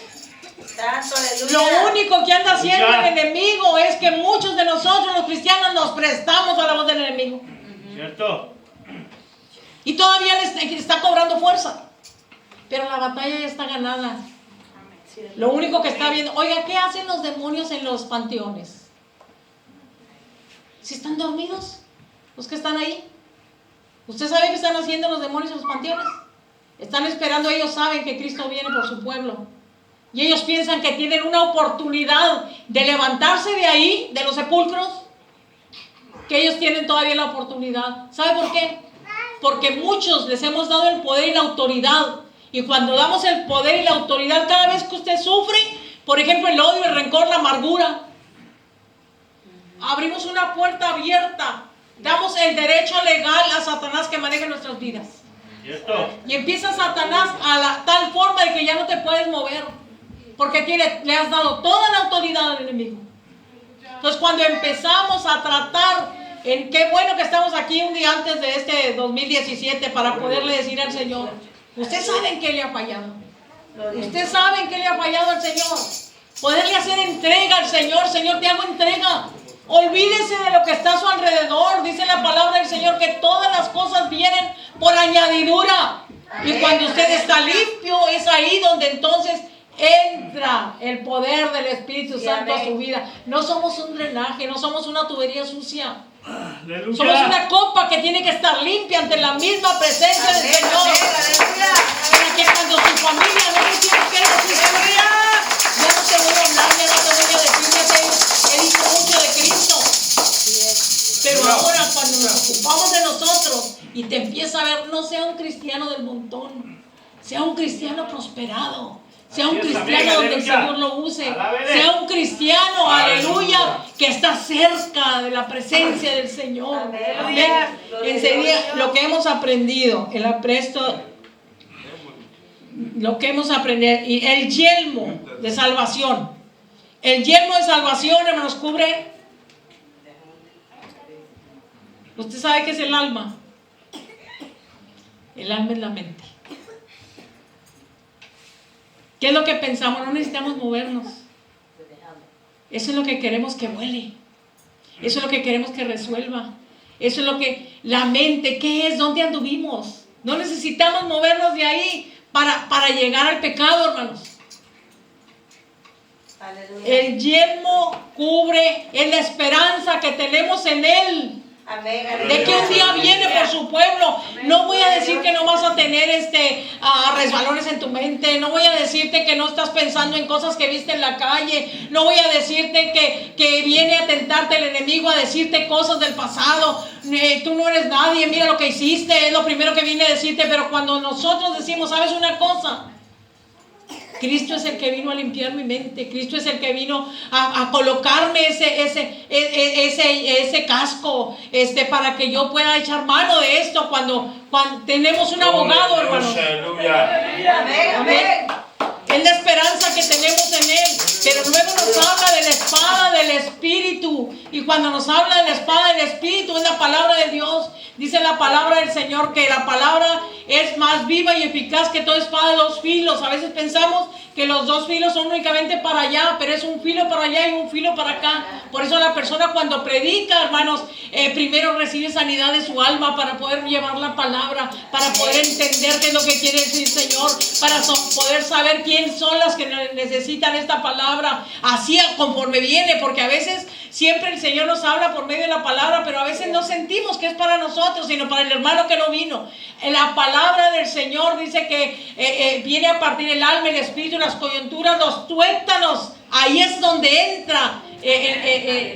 Santo, aleluya. Lo único que anda haciendo el enemigo es que muchos de nosotros, los cristianos, nos prestamos a la voz del enemigo. ¿Cierto? Y todavía le está cobrando fuerza. Pero la batalla ya está ganada. Lo único que está viendo, oiga, ¿qué hacen los demonios en los panteones? ¿Si están dormidos? ¿Los que están ahí? ¿Usted sabe qué están haciendo los demonios en los panteones? Están esperando, ellos saben que Cristo viene por su pueblo. Y ellos piensan que tienen una oportunidad de levantarse de ahí, de los sepulcros, que ellos tienen todavía la oportunidad. ¿Sabe por qué? Porque muchos les hemos dado el poder y la autoridad. Y cuando damos el poder y la autoridad, cada vez que usted sufre, por ejemplo, el odio, el rencor, la amargura, abrimos una puerta abierta. Damos el derecho legal a Satanás que maneje nuestras vidas. Y empieza Satanás a la tal forma de que ya no te puedes mover. Porque le has dado toda la autoridad al enemigo. Entonces cuando empezamos a tratar, qué bueno que estamos aquí un día antes de este 2017 para poderle decir al Señor, usted sabe en qué le ha fallado. Usted sabe en qué le ha fallado al Señor. Poderle hacer entrega al Señor. Señor, te hago entrega. Olvídese de lo que está a su alrededor. Dice la palabra del Señor que todas las cosas vienen por añadidura. Y cuando usted está limpio, es ahí donde entonces entra el poder del Espíritu Santo a su vida. No somos un drenaje, no somos una tubería sucia. Aleluya. Somos una copa que tiene que estar limpia ante la misma presencia del Señor. Para que cuando su familia no le tiene que decir, ya no te voy a hablar, ya no te voy a decir, ya te he dicho mucho de Cristo. Pero ahora cuando nos ocupamos de nosotros y te empieza a ver, no sea un cristiano del montón, sea un cristiano prosperado. Sea un cristiano donde el Señor lo use. Sea un cristiano, aleluya, que está cerca de la presencia del Señor. Amén. Enseguida, lo que hemos aprendido, el apresto, lo que hemos aprendido, y el yelmo de salvación. El yelmo de salvación, hermanos, cubre. ¿Usted sabe qué es el alma? El alma es la mente. ¿Qué es lo que pensamos? No necesitamos movernos. Eso es lo que queremos que vuele. Eso es lo que queremos que resuelva. Eso es lo que la mente, ¿qué es? ¿Dónde anduvimos? No necesitamos movernos de ahí para llegar al pecado, hermanos. Aleluya. El yelmo cubre, es la esperanza que tenemos en Él. Amén, amén. De que un día viene por su pueblo. No voy a decir que no vas a tener resbalones en tu mente. No voy a decirte que no estás pensando en cosas que viste en la calle. No voy a decirte que viene a tentarte el enemigo, a decirte cosas del pasado. Tú no eres nadie, mira lo que hiciste. Es lo primero que viene a decirte. Pero cuando nosotros decimos, ¿sabes una cosa? Cristo es el que vino a limpiar mi mente. Cristo es el que vino a colocarme ese casco para que yo pueda echar mano de esto cuando tenemos un abogado, hermanos. Amén, amén. Es la esperanza que tenemos en Él. Pero luego nos habla de la espada del Espíritu. Y cuando nos habla de la espada del Espíritu, es la palabra de Dios. Dice la palabra del Señor que la palabra es más viva y eficaz que toda espada de dos filos. A veces pensamos que los dos filos son únicamente para allá, pero es un filo para allá y un filo para acá. Por eso la persona cuando predica, hermanos, primero recibe sanidad de su alma para poder llevar la palabra, para poder entender qué es lo que quiere decir el Señor, para poder saber quién son las que necesitan esta palabra, así conforme viene, porque a veces siempre el Señor nos habla por medio de la palabra, pero a veces no sentimos que es para nosotros, sino para el hermano que no vino. La palabra del Señor dice que viene a partir el alma, el espíritu, las coyunturas, los tuétanos. Ahí es donde entra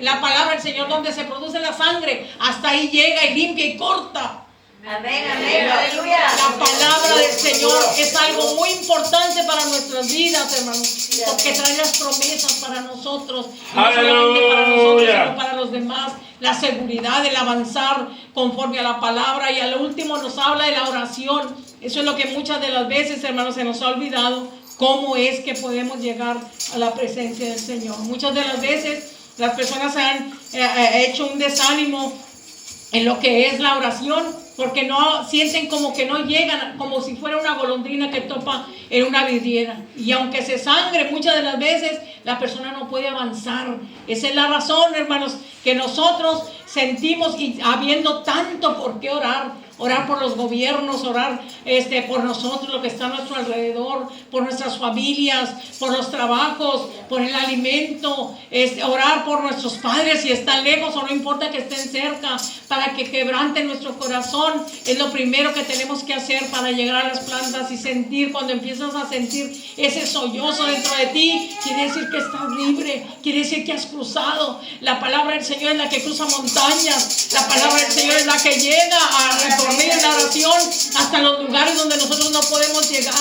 la palabra del Señor, donde se produce la sangre. Hasta ahí llega y limpia y corta. Amén, amén, aleluya. La palabra del Señor es algo muy importante para nuestras vidas, hermanos, porque trae las promesas para nosotros, y no solamente para nosotros, sino para los demás. la seguridad, el avanzar conforme a la palabra. Y al último nos habla de la oración. Eso es lo que muchas de las veces, hermanos, se nos ha olvidado, cómo es que podemos llegar a la presencia del Señor. Muchas de las veces las personas han hecho un desánimo en lo que es la oración, porque no sienten como que no llegan, como si fuera una golondrina que topa en una vidriera. Y aunque se sangre muchas de las veces, la persona no puede avanzar. Esa es la razón, hermanos, que nosotros sentimos, y habiendo tanto por qué orar por los gobiernos, orar por nosotros, lo que está a nuestro alrededor, por nuestras familias, por los trabajos, por el alimento, orar por nuestros padres si están lejos o no importa que estén cerca, para que quebranten nuestro corazón. Es lo primero que tenemos que hacer para llegar a las plantas y sentir. Cuando empiezas a sentir ese sollozo dentro de ti, quiere decir que estás libre, quiere decir que has cruzado. La palabra del Señor es la que cruza montañas, la palabra del Señor es la que llega por medio de la oración hasta los lugares donde nosotros no podemos llegar.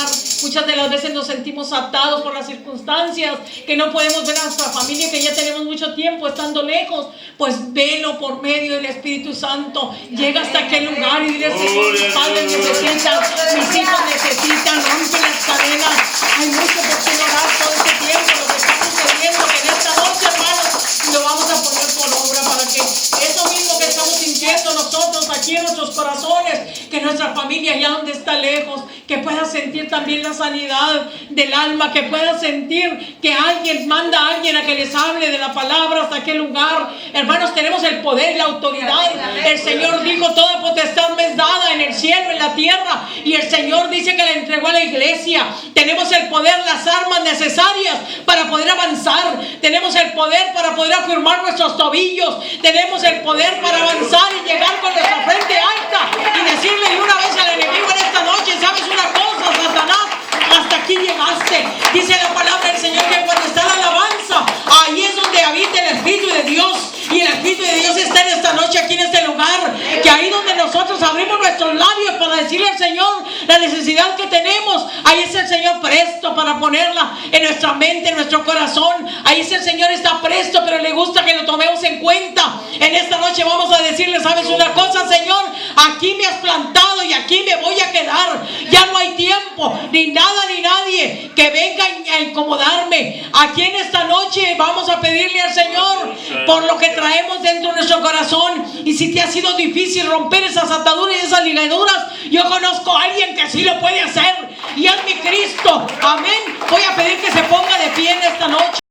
Muchas de las veces nos sentimos atados por las circunstancias, que no podemos ver a nuestra familia, que ya tenemos mucho tiempo estando lejos. Pues velo por medio del Espíritu Santo. Llega hasta aquel lugar y dile: Señor, mis padres necesitan, mis hijos necesitan, rompe las cadenas. Hay mucho por qué orar todo este tiempo. Lo que está sucediendo, que en esta noche, hermanos, lo vamos a poner por obra, para que eso mismo que estamos sintiendo nosotros aquí en nuestros corazones, que nuestra familia allá donde está lejos, que pueda sentir también la sanidad del alma, que pueda sentir que alguien manda a alguien a que les hable de la palabra hasta aquel lugar. Hermanos, tenemos el poder y la autoridad. El Señor dijo: toda potestad me es dada en el cielo, en la tierra, y el Señor dice que le entregó a la iglesia. Tenemos el poder, las armas necesarias para poder avanzar. Tenemos el poder para poder afirmar nuestros tobillos. Tenemos el poder para avanzar y llegar con nuestra frente alta y decirle de una vez al enemigo en esta noche: ¿sabes una cosa, Satanás? Hasta aquí llegaste. Dice la palabra del Señor que cuando está la alabanza, ahí es donde habita el Espíritu de Dios. Y el Espíritu de Dios está en esta noche aquí en este lugar. Que ahí donde nosotros abrimos nuestros labios para decirle al Señor la necesidad que tenemos, ahí es el Señor presto para ponerla en nuestra mente, en nuestro corazón. Ahí es el Señor, está presto, pero le gusta que lo tomemos en cuenta. En esta noche vamos a decirle: ¿sabes una cosa, Señor? Aquí me has plantado y aquí me voy a quedar. Ya no hay tiempo, ni nada ni nadie que venga a incomodarme. Aquí en esta noche vamos a pedirle al Señor por lo que traemos dentro de nuestro corazón. Y si te ha sido difícil romper esas ataduras y esas ligaduras, yo conozco a alguien que sí lo puede hacer, y es mi Cristo. Amén. Voy a pedir que se ponga de pie en esta noche.